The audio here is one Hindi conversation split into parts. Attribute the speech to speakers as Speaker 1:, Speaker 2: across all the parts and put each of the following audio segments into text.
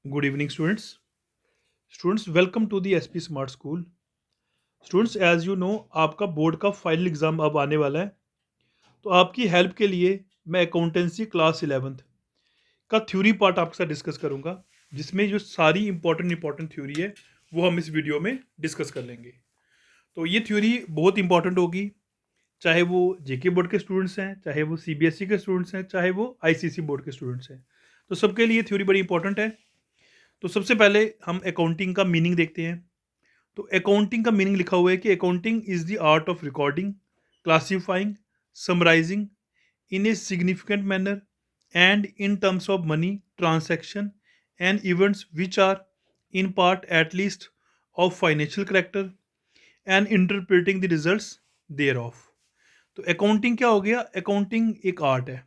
Speaker 1: Good evening students welcome to the SP smart school. Students as you know आपका बोर्ड का फाइनल एग्ज़ाम अब आने वाला है। तो आपकी हेल्प के लिए मैं अकाउंटेंसी क्लास 11th का थ्योरी पार्ट आपके साथ डिस्कस करूंगा, जिसमें जो सारी इंपॉर्टेंट थ्योरी है वो हम इस वीडियो में डिस्कस कर लेंगे। तो ये थ्योरी बहुत इंपॉर्टेंट होगी, चाहे वो जेके बोर्ड के स्टूडेंट्स हैं, चाहे वो सीबीएसई के स्टूडेंट्स हैं, चाहे वो आईसीएसई बोर्ड के स्टूडेंट्स हैं। तो सबके लिए थ्योरी बड़ी इंपॉर्टेंट है। तो सबसे पहले हम अकाउंटिंग का मीनिंग देखते हैं। तो अकाउंटिंग का मीनिंग लिखा हुआ है कि accounting is the art of recording, classifying, summarising in a significant manner and in terms of money transaction and events which are in part at least of financial character and interpreting the results thereof. तो अकाउंटिंग क्या हो गया? अकाउंटिंग एक आर्ट है।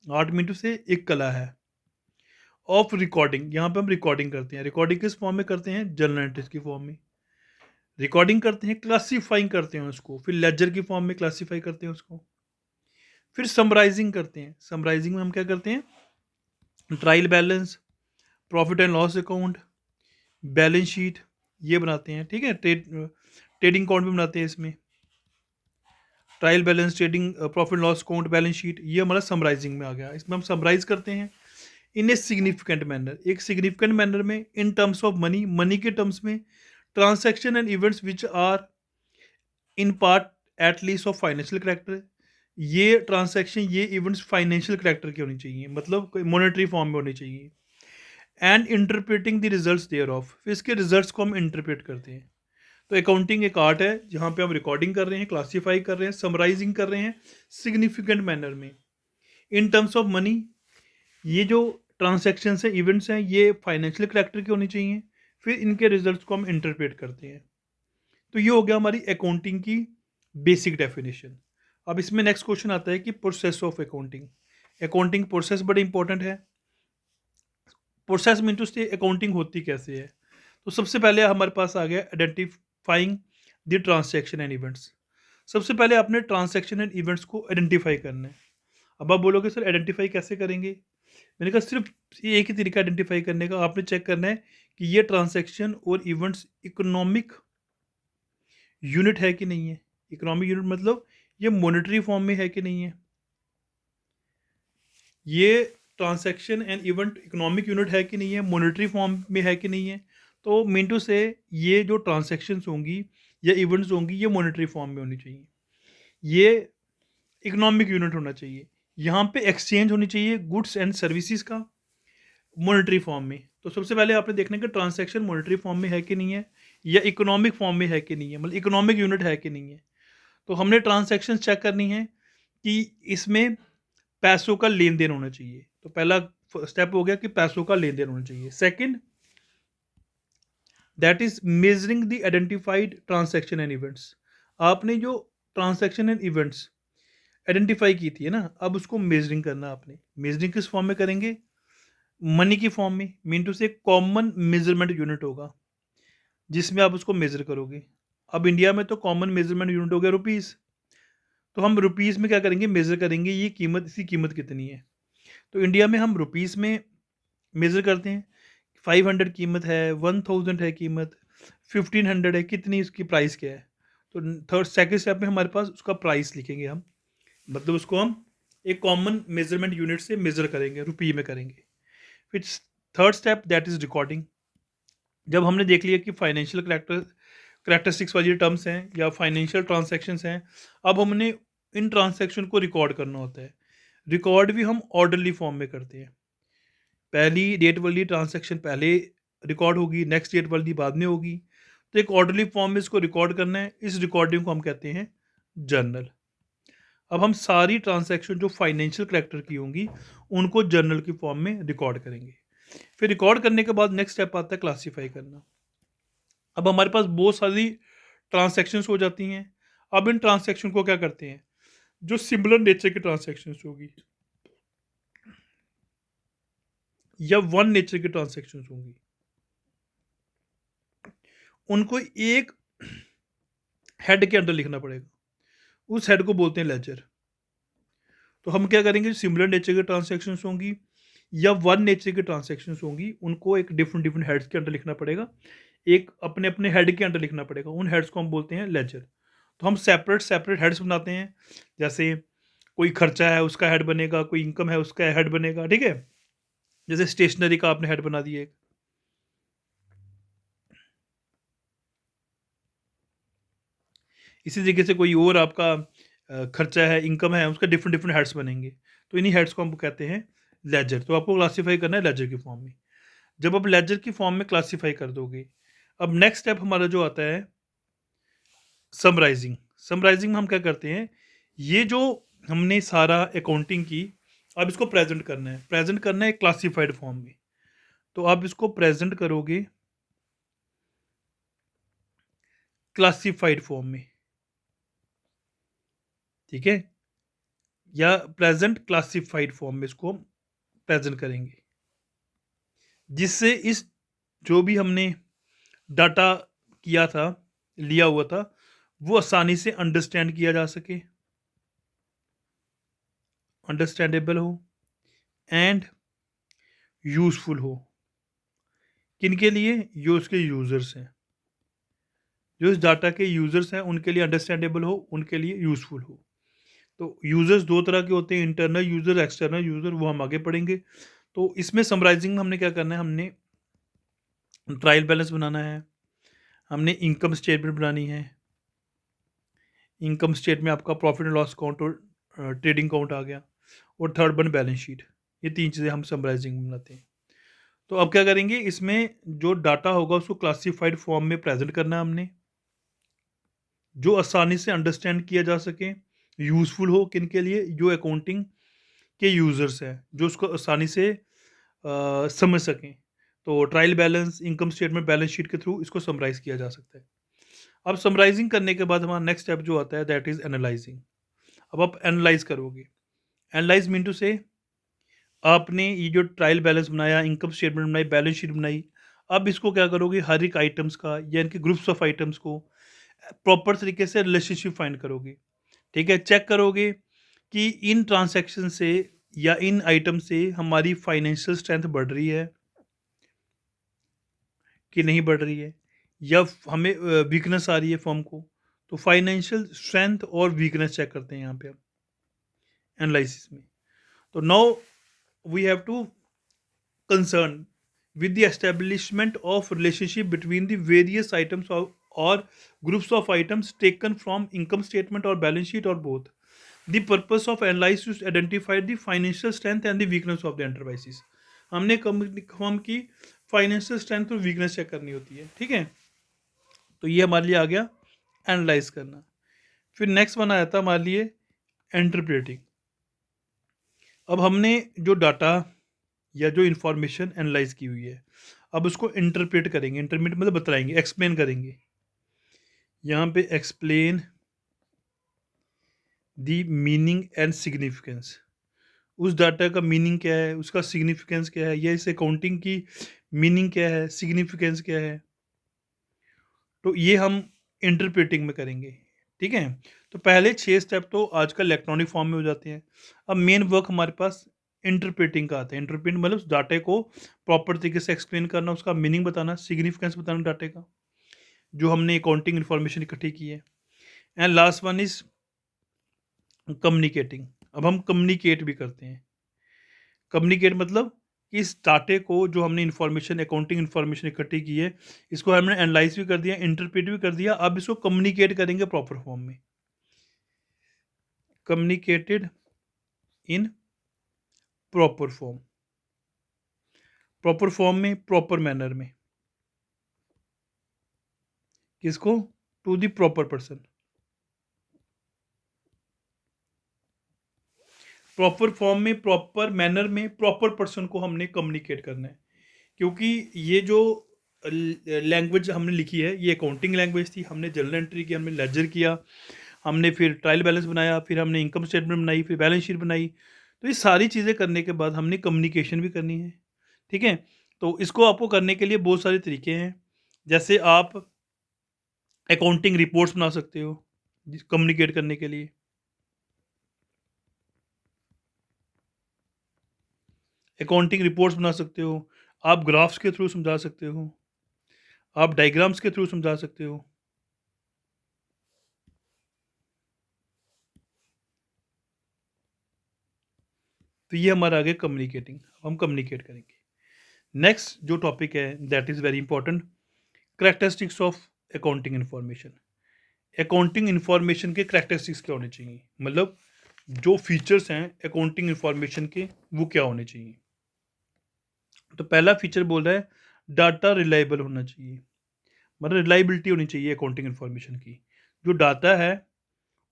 Speaker 1: आर्ट मीन टू से एक कला है। ऑफ रिकॉर्डिंग, यहाँ पे हम रिकॉर्डिंग करते हैं। रिकॉर्डिंग किस फॉर्म में करते हैं? जर्नल एंट्रीज की फॉर्म में रिकॉर्डिंग करते हैं, क्लासीफाइंग करते हैं उसको, फिर लेजर की फॉर्म में क्लासीफाई करते हैं उसको, फिर समराइजिंग करते हैं। समराइजिंग में हम क्या करते हैं? Trial balance, profit and loss account, balance sheet ये बनाते हैं। ठीक है, ट्रेडिंग अकाउंट भी बनाते हैं इसमें। Trial balance, trading, profit loss account, balance sheet, ये हमारा समराइजिंग में आ गया। इसमें हम समराइज करते हैं इन ए सिग्निफिकेंट मैनर, एक सिग्निफिकेंट मैनर में, in terms of money, money के टर्म्स में, transaction and events which are in part at least of financial character. ये ट्रांसैक्शन, ये इवेंट्स फाइनेंशियल करेक्टर की होनी चाहिए, मतलब मॉनेटरी फॉर्म में होनी चाहिए। And interpreting the results thereof, फिर इसके रिजल्ट्स को हम इंटरप्रेट करते हैं। तो अकाउंटिंग एक आर्ट है जहाँ पे हम रिकॉर्डिंग कर रहे हैं, क्लासीफाई कर रहे हैं, समराइजिंग कर रहे हैं सिग्निफिकेंट मैनर में। इन टर्म्स ऑफ मनी, ये जो ट्रांसैक्शन है, इवेंट्स हैं, ये फाइनेंशियल करेक्टर की होनी चाहिए। फिर इनके रिजल्ट्स को हम इंटरप्रेट करते हैं। तो ये हो गया हमारी अकाउंटिंग की बेसिक डेफिनेशन। अब इसमें नेक्स्ट क्वेश्चन आता है कि process of accounting. Accounting process बड़ी इंपॉर्टेंट है। प्रोसेस मीन टू से अकाउंटिंग होती कैसे है? तो सबसे पहले हमारे पास आ गया identifying the transaction and events. सबसे पहले आपने ट्रांसैक्शन एंड इवेंट्स को आइडेंटिफाई करना है। अब आप बोलोगे सर आइडेंटिफाई कैसे करेंगे? मैंने कहा सिर्फ ये एक ही तरीका आइडेंटिफाई करने का, आपने चेक करना है कि ये ट्रांसैक्शन और इवेंट्स इकोनॉमिक यूनिट है कि नहीं है। इकोनॉमिक यूनिट मतलब ये मॉनेटरी फॉर्म में है कि नहीं है। ये transaction and event economic unit है कि नहीं है, मॉनेटरी फॉर्म में है कि नहीं है। तो मीन टू से ये जो ट्रांसैक्शंस होंगी या इवेंट्स होंगी, ये मॉनेटरी फॉर्म में होनी चाहिए, ये इकोनॉमिक यूनिट होना चाहिए। यहाँ पे एक्सचेंज होनी चाहिए गुड्स एंड सर्विसेज का, मॉनेटरी फॉर्म में। तो सबसे पहले आपने देखना है कि ट्रांसैक्शन मॉनेटरी फॉर्म में है कि नहीं है, या इकोनॉमिक फॉर्म में है कि नहीं है, मतलब इकोनॉमिक यूनिट है कि नहीं है। तो हमने ट्रांसैक्शन चेक करनी है कि इसमें पैसों का लेन देन होना चाहिए। तो पहला स्टेप हो गया कि पैसों का लेन देन होना चाहिए। Second, that is measuring the identified transaction and events. आपने जो ट्रांसैक्शन एंड इवेंट्स आइडेंटिफाई की थी, है ना, अब उसको मेजरिंग करना। आपने मेजरिंग किस फॉर्म में करेंगे? मनी की फॉर्म में। मीन टू से कॉमन मेजरमेंट यूनिट होगा जिसमें आप उसको मेजर करोगे। अब इंडिया में तो कॉमन मेजरमेंट यूनिट हो गया रुपीज़। तो हम रुपीज़ में क्या करेंगे? मेज़र करेंगे ये कीमत, इसकी कीमत कितनी है। तो इंडिया में हम रुपीज़ में मेज़र करते हैं। 500 कीमत है, 1000 है कीमत, 1500 है, कितनी इसकी प्राइस क्या है। तो थर्ड सेकंड स्टेप में हमारे पास उसका प्राइस लिखेंगे हम, मतलब उसको हम एक कॉमन मेजरमेंट यूनिट से मेज़र करेंगे, रुपये में करेंगे। फिर third step that is recording. जब हमने देख लिया कि फाइनेंशियल करैक्टरिस्टिक्स वाली टर्म्स हैं या फाइनेंशियल ट्रांसैक्शंस हैं, अब हमने इन ट्रांसैक्शन को रिकॉर्ड करना होता है। रिकॉर्ड भी हम ऑर्डरली फॉर्म में करते हैं। पहली डेट वाली ट्रांसैक्शन पहले रिकॉर्ड होगी, नेक्स्ट डेट वाली बाद में होगी। तो एक ऑर्डरली फॉर्म में इसको रिकॉर्ड करना है। इस रिकॉर्डिंग को हम कहते हैं जर्नल। अब हम सारी ट्रांसैक्शन जो फाइनेंशियल करेक्टर की होंगी उनको जर्नल की फॉर्म में रिकॉर्ड करेंगे। फिर रिकॉर्ड करने के बाद नेक्स्ट स्टेप आता है क्लासीफाई करना। अब हमारे पास बहुत सारी ट्रांसैक्शंस हो जाती हैं। अब इन ट्रांसैक्शन को क्या करते हैं? जो सिमिलर नेचर की ट्रांसैक्शंस होगी या वन नेचर की ट्रांसैक्शंस होंगी, उनको एक हेड के अंदर लिखना पड़ेगा। उस हेड को बोलते हैं लेजर। तो हम क्या करेंगे? सिमिलर नेचर की ट्रांसैक्शंस होंगी, या वन नेचर की ट्रांजैक्शंस होंगी, उनको एक डिफरेंट डिफरेंट हेड्स के अंडर लिखना पड़ेगा, एक अपने अपने हेड के अंडर लिखना पड़ेगा। उन हेड्स को हम बोलते हैं लेजर। तो हम सेपरेट सेपरेट हेड्स बनाते हैं, जैसे कोई खर्चा है उसका हेड बनेगा, कोई इनकम है उसका हेड बनेगा, ठीक है। जैसे स्टेशनरी का आपने हेड बना दिया एक। इसी तरीके से कोई और आपका खर्चा है, इनकम है, उसका डिफरेंट डिफरेंट हेड्स बनेंगे। तो इन्हीं हेड्स को हम कहते हैं लेजर। तो आपको क्लासीफाई करना है लेजर की फॉर्म में। जब आप लेजर की फॉर्म में क्लासीफाई कर दोगे, अब नेक्स्ट स्टेप हमारा जो आता है समराइजिंग। समराइजिंग में हम क्या करते हैं, ये जो हमने सारा अकाउंटिंग की, अब इसको प्रेजेंट करना है। प्रेजेंट करना है क्लासिफाइड फॉर्म में। तो आप इसको प्रेजेंट करोगे क्लासिफाइड फॉर्म में, ठीक है, या प्रेजेंट क्लासिफाइड फॉर्म में इसको प्रेजेंट करेंगे, जिससे इस जो भी हमने डाटा किया था, लिया हुआ था, वो आसानी से अंडरस्टैंड किया जा सके, अंडरस्टैंडेबल हो एंड यूजफुल हो। किनके लिए? जो उसके यूज़र्स हैं, जो इस डाटा के यूज़र्स हैं, उनके लिए अंडरस्टैंडेबल हो, उनके लिए यूज़फुल हो। तो यूज़र्स दो तरह के होते हैं, इंटरनल यूज़र, एक्सटर्नल यूज़र, वो हम आगे पढ़ेंगे। तो इसमें समराइजिंग में हमने क्या करना है, हमने ट्रायल बैलेंस बनाना है, हमने इनकम स्टेटमेंट बनानी है। इनकम स्टेट में आपका प्रॉफिट एंड लॉस अकाउंट और ट्रेडिंग अकाउंट आ गया, और थर्ड वन बैलेंस शीट। ये तीन चीज़ें हम समराइजिंग में बनाते हैं। तो अब क्या करेंगे, इसमें जो डाटा होगा उसको क्लासिफाइड फॉर्म में प्रेजेंट करना है हमने, जो आसानी से अंडरस्टैंड किया जा सके, यूज़फुल हो किन के लिए, जो अकाउंटिंग के यूज़र्स हैं, जो उसको आसानी से समझ सकें। तो trial balance, income statement, balance sheet के थ्रू इसको समराइज़ किया जा सकता है। अब समराइजिंग करने के बाद हमारा नेक्स्ट स्टेप जो आता है, दैट इज़ एनालाइजिंग। अब आप एनालाइज करोगे। एनालाइज मीन टू से, आपने ये जो ट्रायल बैलेंस बनाया, इनकम स्टेटमेंट बनाई, बैलेंस शीट बनाई, अब इसको क्या करोगे, हर एक आइटम्स का या इनके ग्रुप्स ऑफ आइटम्स को प्रॉपर तरीके से रिलेशनशिप फाइंड करोगे, ठीक है। चेक करोगे कि इन ट्रांजैक्शन से या इन आइटम से हमारी फाइनेंशियल स्ट्रेंथ बढ़ रही है कि नहीं बढ़ रही है, या हमें वीकनेस आ रही है फर्म को। तो फाइनेंशियल स्ट्रेंथ और वीकनेस चेक करते हैं यहाँ पे हम एनालिसिस में। तो now we have to concerned with the establishment of relationship between the various items or groups of items taken from income statement or balance sheet or both. The purpose of analysis is to identify the financial strength and the weakness of the enterprises. हमने फर्म की फाइनेंशियल स्ट्रेंथ और वीकनेस चेक करनी होती है, ठीक है। तो ये हमारे लिए आ गया एनालाइज करना। फिर नेक्स्ट वन आया था हमारे लिए इंटरप्रेटिंग। अब हमने जो डाटा या जो इन्फॉर्मेशन एनालाइज की हुई है, अब उसको इंटरप्रेट करेंगे। इंटरप्रेट मतलब बताएंगे, एक्सप्लेन करेंगे। यहाँ पे explain the meaning and significance. उस डाटा का मीनिंग क्या है, उसका सिग्निफिकेंस क्या है, या इस अकाउंटिंग की मीनिंग क्या है, सिग्निफिकेंस क्या है। तो ये हम इंटरप्रेटिंग में करेंगे, ठीक है। तो पहले 6 स्टेप तो आजकल इलेक्ट्रॉनिक फॉर्म में हो जाते हैं। अब मेन वर्क हमारे पास इंटरप्रेटिंग का आता है। इंटरप्रेट मतलब उस डाटे को प्रॉपर तरीके से एक्सप्लेन करना, उसका मीनिंग बताना, सिग्निफिकेंस बताना डाटे का, जो हमने अकाउंटिंग इन्फॉर्मेशन इकट्ठी की है। And last one is communicating. अब हम कम्युनिकेट भी करते हैं। कम्युनिकेट मतलब कि इस डाटे को, जो हमने इन्फॉर्मेशन, अकाउंटिंग इन्फॉर्मेशन इकट्ठी की है, इसको हमने एनालाइज भी कर दिया, इंटरप्रेट भी कर दिया, अब इसको कम्युनिकेट करेंगे प्रॉपर फॉर्म में। Communicated in proper form, proper form में, प्रॉपर मैनर में। किसको? To the proper person. Proper form में, प्रॉपर मैनर में, प्रॉपर पर्सन को हमने कम्युनिकेट करना है। क्योंकि ये जो लैंग्वेज हमने लिखी है, ये अकाउंटिंग लैंग्वेज थी। हमने जर्नल एंट्री की, हमने लेजर किया, हमने फिर ट्रायल बैलेंस बनाया, फिर हमने इनकम स्टेटमेंट बनाई, फिर बैलेंस शीट बनाई। तो ये सारी चीज़ें करने के बाद हमने कम्युनिकेशन भी करनी है, ठीक है। तो इसको आपको करने के लिए बहुत सारे तरीके हैं। जैसे आप अकाउंटिंग रिपोर्ट्स बना सकते हो कम्युनिकेट करने के लिए। अकाउंटिंग रिपोर्ट्स बना सकते हो, आप ग्राफ्स के थ्रू समझा सकते हो, आप डायग्राम्स के थ्रू समझा सकते हो। तो ये हमारा आ गया कम्युनिकेटिंग, हम कम्युनिकेट करेंगे। नेक्स्ट जो टॉपिक है that is very important, characteristics of accounting information. Accounting information के कैरेक्टरिस्टिक्स क्या होने चाहिए, मतलब जो फीचर्स हैं अकाउंटिंग इन्फॉर्मेशन के वो क्या होने चाहिए। तो पहला फीचर बोल रहा है डाटा रिलायबल होना चाहिए, मतलब रिलायबिलिटी होनी चाहिए अकाउंटिंग इन्फॉर्मेशन की। जो डाटा है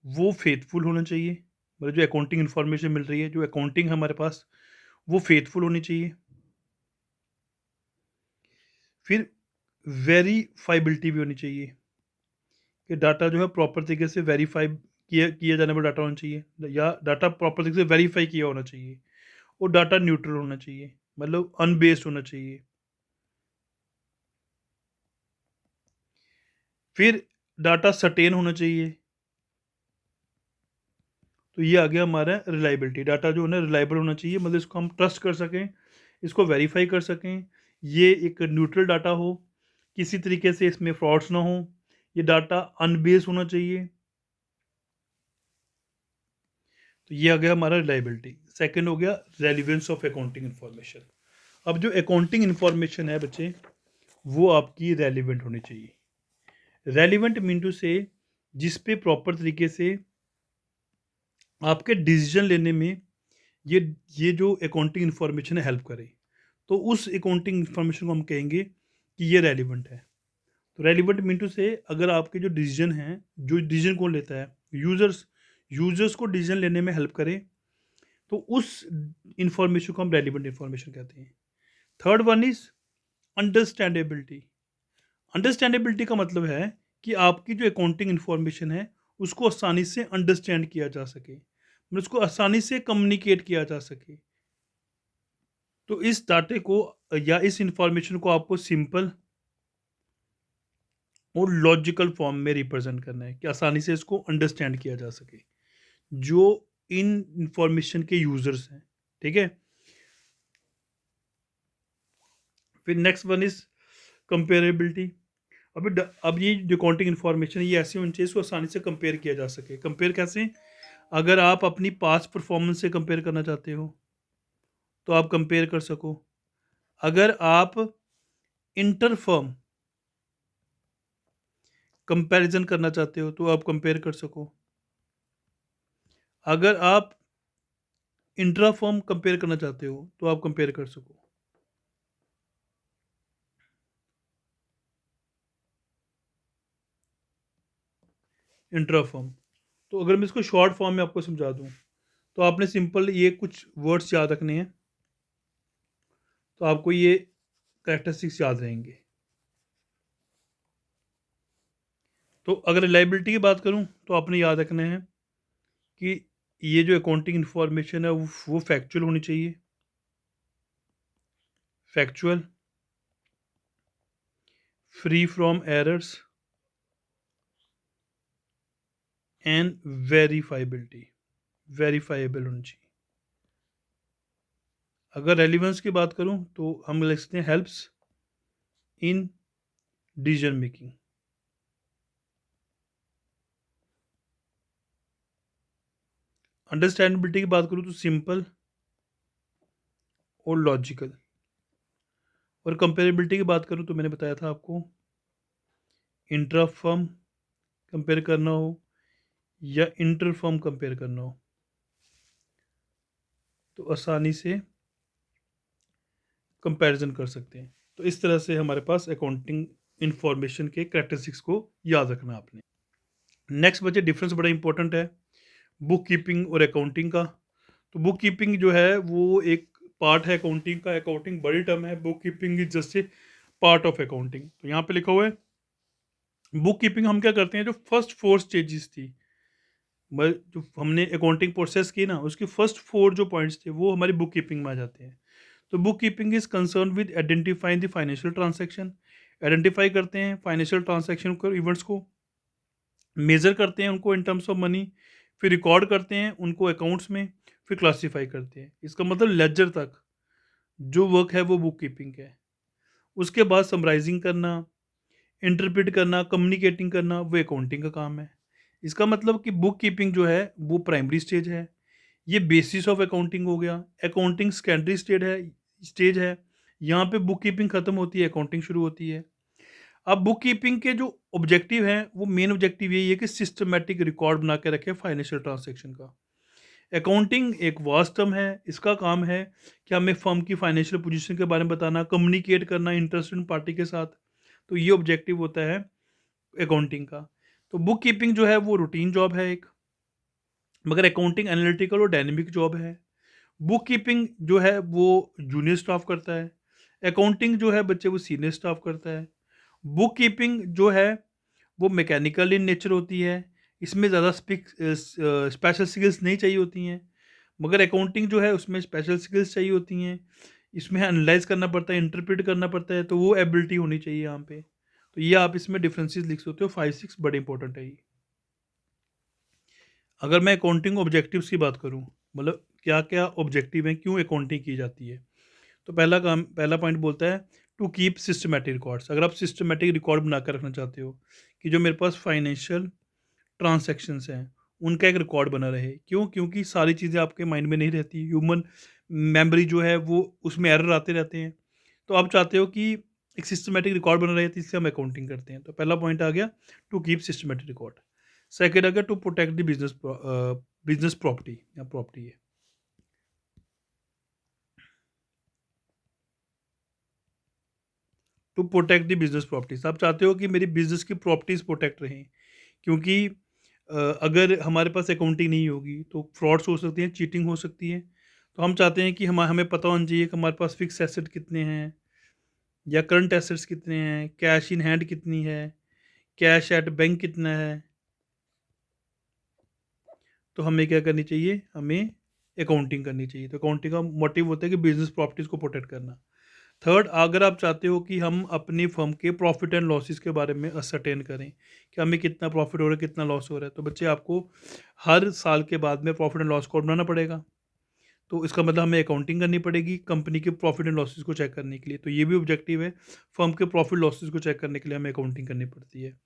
Speaker 1: वो फेथफुल होना चाहिए, मतलब जो अकाउंटिंग इन्फॉर्मेशन मिल रही है, जो अकाउंटिंग हमारे पास, वो फेथफुल होनी चाहिए। फिर वेरीफाइबिलिटी भी होनी चाहिए, कि डाटा जो है प्रॉपर तरीके से वेरीफाई किया जाने वाला डाटा होना चाहिए, या डाटा प्रॉपर तरीके से वेरीफाई किया होना चाहिए। और डाटा न्यूट्रल होना चाहिए, मतलब अनबेस्ड होना चाहिए। फिर डाटा सर्टेन होना चाहिए। तो ये आ गया हमारा रिलायबिलिटी, डाटा जो है ना रिलायबल होना चाहिए, मतलब इसको हम ट्रस्ट कर सकें, इसको वेरीफाई कर सकें, ये एक न्यूट्रल डाटा हो, किसी तरीके से इसमें फ्रॉड्स ना हो, ये डाटा अनबेस्ड होना चाहिए। तो ये आ गया हमारा रिलायबिलिटी। सेकंड हो गया रेलिवेंस ऑफ अकाउंटिंग इन्फॉर्मेशन। अब जो अकाउंटिंग इन्फॉर्मेशन है बच्चे, वो आपकी रेलिवेंट होनी चाहिए। रेलिवेंट मीन टू से जिस पे प्रॉपर तरीके से आपके डिसीजन लेने में ये ये जो अकाउंटिंग इन्फॉर्मेशन है हेल्प करे, तो उस अकाउंटिंग इन्फॉर्मेशन को हम कहेंगे कि ये रेलिवेंट है। तो रेलिवेंट मीन टू से अगर आपके जो डिसीजन हैं, जो डिसीजन कौन लेता है, यूजर्स को डिसीजन लेने में हेल्प करे, तो उस इंफॉर्मेशन को हम रेलिवेंट इंफॉर्मेशन कहते हैं। Third one is understandability. Understandability का मतलब है कि आपकी जो अकाउंटिंग इन्फॉर्मेशन है उसको आसानी से अंडरस्टैंड किया जा सके, मतलब उसको आसानी से कम्युनिकेट किया जा सके। तो इस डाटे को या इस इंफॉर्मेशन को आपको सिंपल और लॉजिकल फॉर्म में रिप्रेजेंट करना है, कि आसानी से इसको अंडरस्टैंड किया जा सके जो इन इंफॉर्मेशन के यूजर्स हैं। ठीक है। फिर नेक्स्ट वन इज कंपेरेबिलिटी। अब ये जो अकाउंटिंग इन्फॉर्मेशन है ये ऐसी होनी चाहिए इसको आसानी से कंपेयर किया जा सके। कंपेयर कैसे, अगर आप अपनी पास्ट परफॉर्मेंस से कंपेयर करना चाहते हो तो आप कंपेयर कर सको। अगर आप इंटर फर्म कंपैरिजन करना चाहते हो तो आप कंपेयर कर सको। अगर आप इंट्रा फर्म कंपेयर करना चाहते हो तो आप कंपेयर कर सको। इंट्रा फर्म, तो अगर मैं इसको शॉर्ट फॉर्म में आपको समझा दूं तो आपने सिंपल ये कुछ वर्ड्स याद रखने हैं, तो आपको ये कैरेक्टरिस्टिक्स याद रहेंगे। तो अगर रिलायबिलिटी की बात करूं तो आपने याद रखना है कि ये जो अकाउंटिंग इन्फॉर्मेशन है वो फैक्चुअल होनी चाहिए, factual, free from errors and verifiability, verifiable होनी चाहिए। अगर रेलिवेंस की बात करूं तो हम लिख सकते हैं helps in decision making. Understandability की बात करूं तो सिंपल और लॉजिकल। और कंपेरेबिलिटी की बात करूं तो मैंने बताया था आपको, इंट्रा फर्म कंपेयर करना हो या इंटर फर्म कंपेयर करना हो तो आसानी से कंपैरिजन कर सकते हैं। तो इस तरह से हमारे पास अकाउंटिंग इंफॉर्मेशन के कैरेक्टरिस्टिक्स को याद रखना आपने। नेक्स्ट बच्चे डिफरेंस बड़ा इंपॉर्टेंट है बुक कीपिंग और अकाउंटिंग का। तो बुक कीपिंग जो है वो एक पार्ट है अकाउंटिंग का, अकाउंटिंग बड़ी टर्म है, book keeping is just a part of accounting. तो यहाँ पे लिखा हुआ है बुक कीपिंग हम क्या करते हैं, जो फर्स्ट फोर स्टेजेस थी, जो हमने अकाउंटिंग प्रोसेस की ना, उसकी फर्स्ट फोर जो पॉइंट्स थे वो हमारी बुक कीपिंग में आ जाते हैं। तो book keeping is concern with identifying the financial transaction, identify करते हैं फाइनेंशियल ट्रांसैक्शन को, इवेंट्स को मेज़र करते हैं उनको इन टर्म्स ऑफ मनी, फिर रिकॉर्ड करते हैं उनको अकाउंट्स में, फिर क्लासीफाई करते हैं। इसका मतलब लेजर तक जो वर्क है वो बुक कीपिंग है। उसके बाद समराइजिंग करना, इंटरप्रेट करना, कम्युनिकेटिंग करना, वो अकाउंटिंग का काम है। इसका मतलब कि बुक कीपिंग जो है वो प्राइमरी स्टेज है, ये बेसिस ऑफ अकाउंटिंग हो गया। अकाउंटिंग सेकेंडरी स्टेज है, यहाँ पे बुक कीपिंग खत्म होती है, अकाउंटिंग शुरू होती है। अब बुक कीपिंग के जो ऑब्जेक्टिव हैं, वो मेन ऑब्जेक्टिव यही है कि सिस्टमैटिक रिकॉर्ड बना के रखें फाइनेंशियल ट्रांजैक्शन का। अकाउंटिंग एक वास्ट टर्म है, इसका काम है कि हमें फर्म की फाइनेंशियल पोजीशन के बारे में बताना, कम्युनिकेट करना इंटरेस्टेड पार्टी के साथ। तो ये ऑब्जेक्टिव होता है अकाउंटिंग का। तो बुक कीपिंग जो है वो रूटीन जॉब है एक, मगर अकाउंटिंग एनालिटिकल और डायनेमिक जॉब है। बुक कीपिंग जो है वो जूनियर स्टाफ करता है, अकाउंटिंग जो है बच्चे वो सीनियर स्टाफ करता है। बुक कीपिंग जो है वो मैकेनिकल इन नेचर होती है, इसमें ज़्यादा स्पेशल स्किल्स नहीं चाहिए होती हैं। मगर अकाउंटिंग जो है उसमें स्पेशल स्किल्स चाहिए होती हैं, इसमें एनालाइज करना पड़ता है, इंटरप्रेट करना पड़ता है, तो वो एबिलिटी होनी चाहिए यहाँ पे। तो ये आप इसमें डिफरेंसेस लिख सकते हो, 5-6 बड़े इंपॉर्टेंट है ये। अगर मैं अकाउंटिंग ऑब्जेक्टिव्स की बात करूँ, मतलब क्या क्या ऑब्जेक्टिव हैं, क्यों अकाउंटिंग की जाती है, तो पहला पॉइंट बोलता है टू कीप सिस्टमेटिक रिकॉर्ड्स। अगर आप सिस्टमेटिक रिकॉर्ड बनाकर रखना चाहते हो कि जो मेरे पास फाइनेंशियल ट्रांसैक्शंस हैं उनका एक रिकॉर्ड बना रहे। क्यों? क्योंकि सारी चीज़ें आपके माइंड में नहीं रहती, ह्यूमन मेमोरी जो है वो उसमें एरर आते रहते हैं। तो आप चाहते हो कि एक सिस्टमेटिक रिकॉर्ड बना रहे, तो इससे हम अकाउंटिंग करते हैं। तो पहला पॉइंट आ गया to keep systematic record. Second आ गया to protect the business property या प्रॉपर्टी है। To protect the business properties, आप चाहते हो कि मेरी बिजनेस की प्रॉपर्टीज प्रोटेक्ट रहें। क्योंकि अगर हमारे पास अकाउंटिंग नहीं होगी तो फ्रॉड्स हो सकती हैं, चीटिंग हो सकती है। तो हम चाहते हैं कि हमें पता होना चाहिए कि हमारे पास फिक्स एसेट कितने हैं या करंट एसेट्स कितने हैं, कैश इन हैंड कितनी है, कैश एट बैंक कितना है। तो हमें क्या करनी चाहिए, हमें अकाउंटिंग करनी चाहिए। तो अकाउंटिंग का मोटिव होता है कि बिजनेस प्रॉपर्टीज को प्रोटेक्ट करना। थर्ड, अगर आप चाहते हो कि हम अपनी फर्म के प्रॉफिट एंड लॉसेस के बारे में असरटेन करें कि हमें कितना प्रॉफिट हो रहा है, कितना लॉस हो रहा है, तो बच्चे आपको हर साल के बाद में प्रॉफिट एंड लॉस को बनाना पड़ेगा। तो इसका मतलब हमें अकाउंटिंग करनी पड़ेगी कंपनी के प्रॉफिट एंड लॉसेस को चेक करने के लिए। तो ये भी ऑब्जेक्टिव है, फर्म के प्रॉफिट लॉसेस को चेक करने के लिए हमें अकाउंटिंग करनी पड़ती है।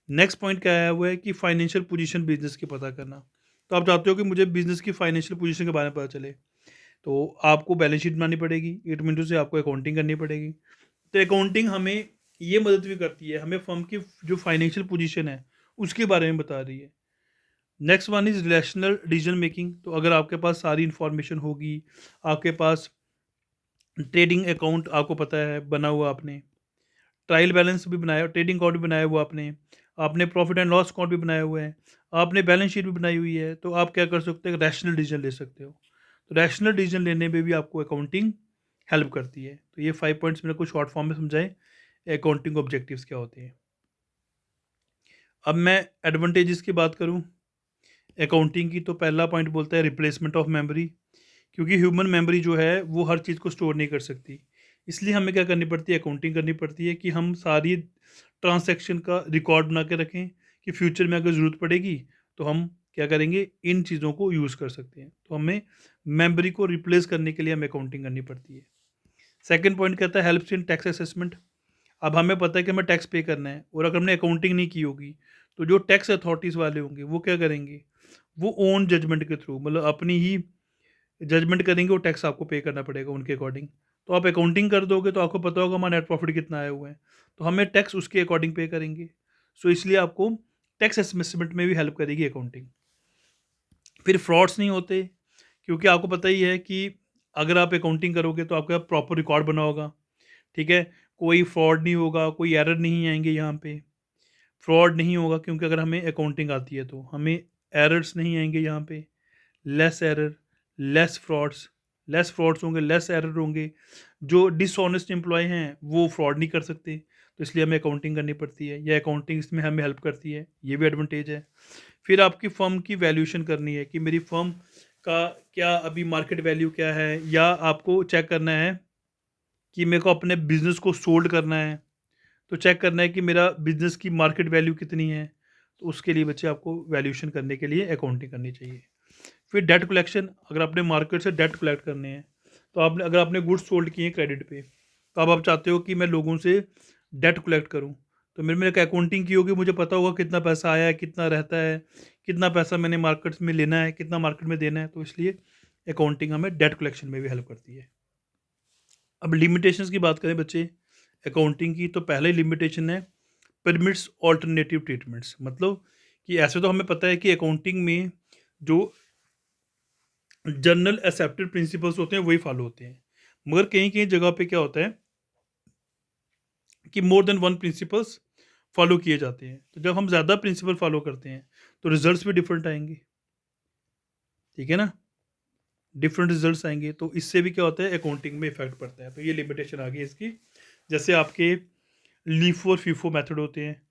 Speaker 1: नेक्स्ट पॉइंट क्या आया हुआ है कि फाइनेंशियल पोजीशन बिजनेस की पता करना। तो आप चाहते हो कि मुझे बिजनेस की फाइनेंशियल पोजीशन के बारे में पता चले, तो आपको बैलेंस शीट बनानी पड़ेगी, 8 मिनटों से आपको अकाउंटिंग करनी पड़ेगी। तो अकाउंटिंग हमें ये मदद भी करती है, हमें फर्म की जो फाइनेंशियल पोजीशन है उसके बारे में बता रही है। Next one is relational decision making. तो अगर आपके पास सारी इन्फॉर्मेशन होगी, आपके पास ट्रेडिंग अकाउंट आपको पता है बना हुआ, आपने ट्रायल बैलेंस भी बनाया, ट्रेडिंग अकाउंट भी बनाया हुआ, आपने प्रॉफिट एंड लॉस अकाउंट भी बनाया हुआ है, आपने बैलेंस शीट भी बनाई हुई है, तो आप क्या कर सकते हैं, रैशनल डिसीजन ले सकते हो। तो रैशनल डिसीजन लेने में भी आपको अकाउंटिंग हेल्प करती है। तो ये 5 पॉइंट्स मैंने कुछ शॉर्ट फॉर्म में समझाए अकाउंटिंग ऑब्जेक्टिव्स क्या होते हैं। अब मैं एडवांटेजेस की बात करूं अकाउंटिंग की, तो पहला पॉइंट बोलता है रिप्लेसमेंट ऑफ मेमोरी। क्योंकि ह्यूमन मेमोरी जो है वो हर चीज़ को स्टोर नहीं कर सकती, इसलिए हमें क्या करनी पड़ती है, अकाउंटिंग करनी पड़ती है कि हम सारी ट्रांसैक्शन का रिकॉर्ड बना के रखें कि फ्यूचर में अगर ज़रूरत पड़ेगी तो हम क्या करेंगे, इन चीज़ों को यूज़ कर सकते हैं। तो हमें मेमोरी को रिप्लेस करने के लिए हमें अकाउंटिंग करनी पड़ती है। सेकंड पॉइंट कहता है हेल्प्स इन टैक्स असेसमेंट। अब हमें पता है कि हमें टैक्स पे करना है, और अगर हमने अकाउंटिंग नहीं की होगी तो जो टैक्स अथॉरिटीज़ वाले होंगे वो क्या करेंगे, वो ओन जजमेंट के थ्रू, मतलब अपनी ही जजमेंट करेंगे, वो टैक्स आपको पे करना पड़ेगा उनके अकॉर्डिंग। तो आप अकाउंटिंग कर दोगे तो आपको पता होगा हमारा नेट प्रॉफिट कितना आया हुआ है, तो हमें टैक्स उसके अकॉर्डिंग पे करेंगे। सो इसलिए आपको टैक्स एसेसमेंट में भी हेल्प करेगी अकाउंटिंग। फिर फ्रॉड्स नहीं होते, क्योंकि आपको पता ही है कि अगर आप अकाउंटिंग करोगे तो आपका प्रॉपर रिकॉर्ड बना होगा, ठीक है, कोई फ्रॉड नहीं होगा, कोई एरर नहीं आएंगे यहाँ पे, फ्रॉड नहीं होगा, क्योंकि अगर हमें अकाउंटिंग आती है तो हमें एरर्स नहीं आएंगे यहाँ पे, लेस एरर, लेस फ्रॉड्स होंगे, लेस एरर होंगे। जो डिसऑनेस्ट एम्प्लॉय हैं वो फ्रॉड नहीं कर सकते, तो इसलिए हमें अकाउंटिंग करनी पड़ती है, या अकाउंटिंग इसमें हमें हेल्प करती है, ये भी एडवांटेज है। फिर आपकी फर्म की वैल्यूएशन करनी है कि मेरी फर्म का क्या अभी मार्केट वैल्यू क्या है, या आपको चेक करना है कि मेरे को अपने बिजनेस को सोल्ड करना है, तो चेक करना है कि मेरा बिजनेस की मार्केट वैल्यू कितनी है। तो उसके लिए बच्चे आपको वैल्यूएशन करने के लिए अकाउंटिंग करनी चाहिए। फिर डेट कलेक्शन, अगर आपने मार्केट से डेट कलेक्ट करने हैं तो अगर आपने गुड्स सोल्ड किए हैं क्रेडिट पे, तो अब आप चाहते हो कि मैं लोगों से डेट कलेक्ट करूँ, तो मेरे में एक अकाउंटिंग की होगी, मुझे पता होगा कितना पैसा आया है, कितना रहता है, कितना पैसा मैंने मार्केट्स में लेना है, कितना मार्केट में देना है। तो इसलिए अकाउंटिंग हमें डेट कलेक्शन में भी हेल्प करती है। अब लिमिटेशंस की बात करें बच्चे अकाउंटिंग की, तो पहले लिमिटेशन है परमिट्स ऑल्टरनेटिव ट्रीटमेंट्स। मतलब कि ऐसे तो हमें पता है कि अकाउंटिंग में जो जनरल एक्सेप्टेड प्रिंसिपल्स होते हैं वही फॉलो होते हैं, मगर कहीं कहीं जगह पे क्या होता है कि more than one principles follow किए जाते हैं। तो जब हम ज़्यादा प्रिंसिपल फॉलो करते हैं तो रिजल्ट्स भी डिफरेंट आएंगे, ठीक है ना, डिफरेंट रिजल्ट्स आएंगे। तो इससे भी क्या होता है, अकाउंटिंग में इफेक्ट पड़ता है। तो ये लिमिटेशन आ गई इसकी। जैसे आपके लीफो और फीफो मेथड होते हैं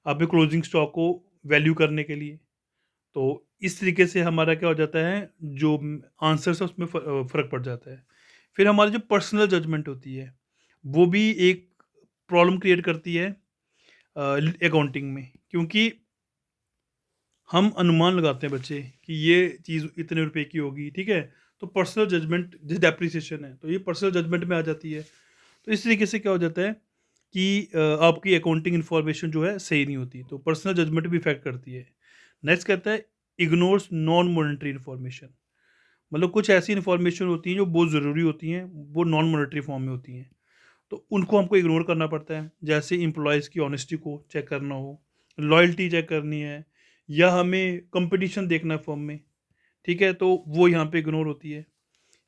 Speaker 1: आपके क्लोजिंग स्टॉक को वैल्यू करने के लिए। तो इस तरीके से हमारा क्या हो जाता है, जो आंसर्स है उसमें फ़र्क पड़ जाता है। फिर हमारी जो पर्सनल जजमेंट होती है वो भी एक प्रॉब्लम क्रिएट करती है अकाउंटिंग में, क्योंकि हम अनुमान लगाते हैं बच्चे कि ये चीज़ इतने रुपए की होगी, ठीक है। तो पर्सनल जजमेंट जैसे डेप्रिसिएशन है तो ये पर्सनल जजमेंट में आ जाती है। तो इस तरीके से क्या हो जाता है कि आपकी अकाउंटिंग इन्फॉर्मेशन जो है सही नहीं होती, तो पर्सनल जजमेंट भी इफेक्ट करती है। नेक्स्ट कहता है इग्नोर्स नॉन मॉनेटरी इन्फॉर्मेशन। मतलब कुछ ऐसी इन्फॉर्मेशन होती हैं जो बहुत ज़रूरी होती हैं, वो नॉन मॉनेटरी फॉर्म में होती हैं, तो उनको हमको इग्नोर करना पड़ता है। जैसे एम्प्लॉयज़ की ऑनेस्टी को चेक करना हो, लॉयल्टी चेक करनी है, या हमें कंपटीशन देखना है फर्म में, ठीक है, तो वो यहाँ पे इग्नोर होती है।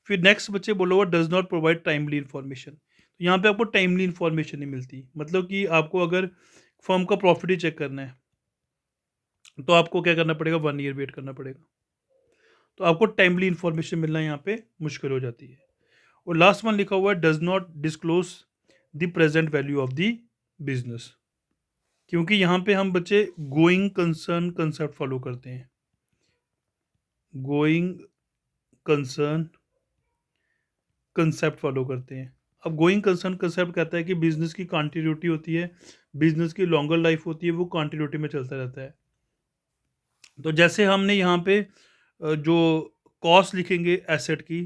Speaker 1: फिर नेक्स्ट बच्चे बोला हुआ does not provide timely information. तो यहाँ पे आपको टाइमली इन्फॉर्मेशन नहीं मिलती। मतलब कि आपको अगर फर्म का प्रॉफिट ही चेक करना है तो आपको क्या करना पड़ेगा, 1 ईयर वेट करना पड़ेगा। तो आपको टाइमली इन्फॉर्मेशन मिलना यहाँ पे मुश्किल हो जाती है। और लास्ट वन लिखा हुआ है does not disclose the present value of the business. क्योंकि यहाँ पे हम बच्चे गोइंग कंसर्न कंसेप्ट फॉलो करते हैं, गोइंग कंसर्न कंसेप्ट फॉलो करते हैं। अब गोइंग कंसर्न कंसेप्ट कहता है कि बिजनेस की कंटिन्यूटी होती है, बिजनेस की लॉन्गर लाइफ होती है, वो कंटिन्यूटी में चलता रहता है। तो जैसे हमने यहाँ पे जो कॉस्ट लिखेंगे एसेट की,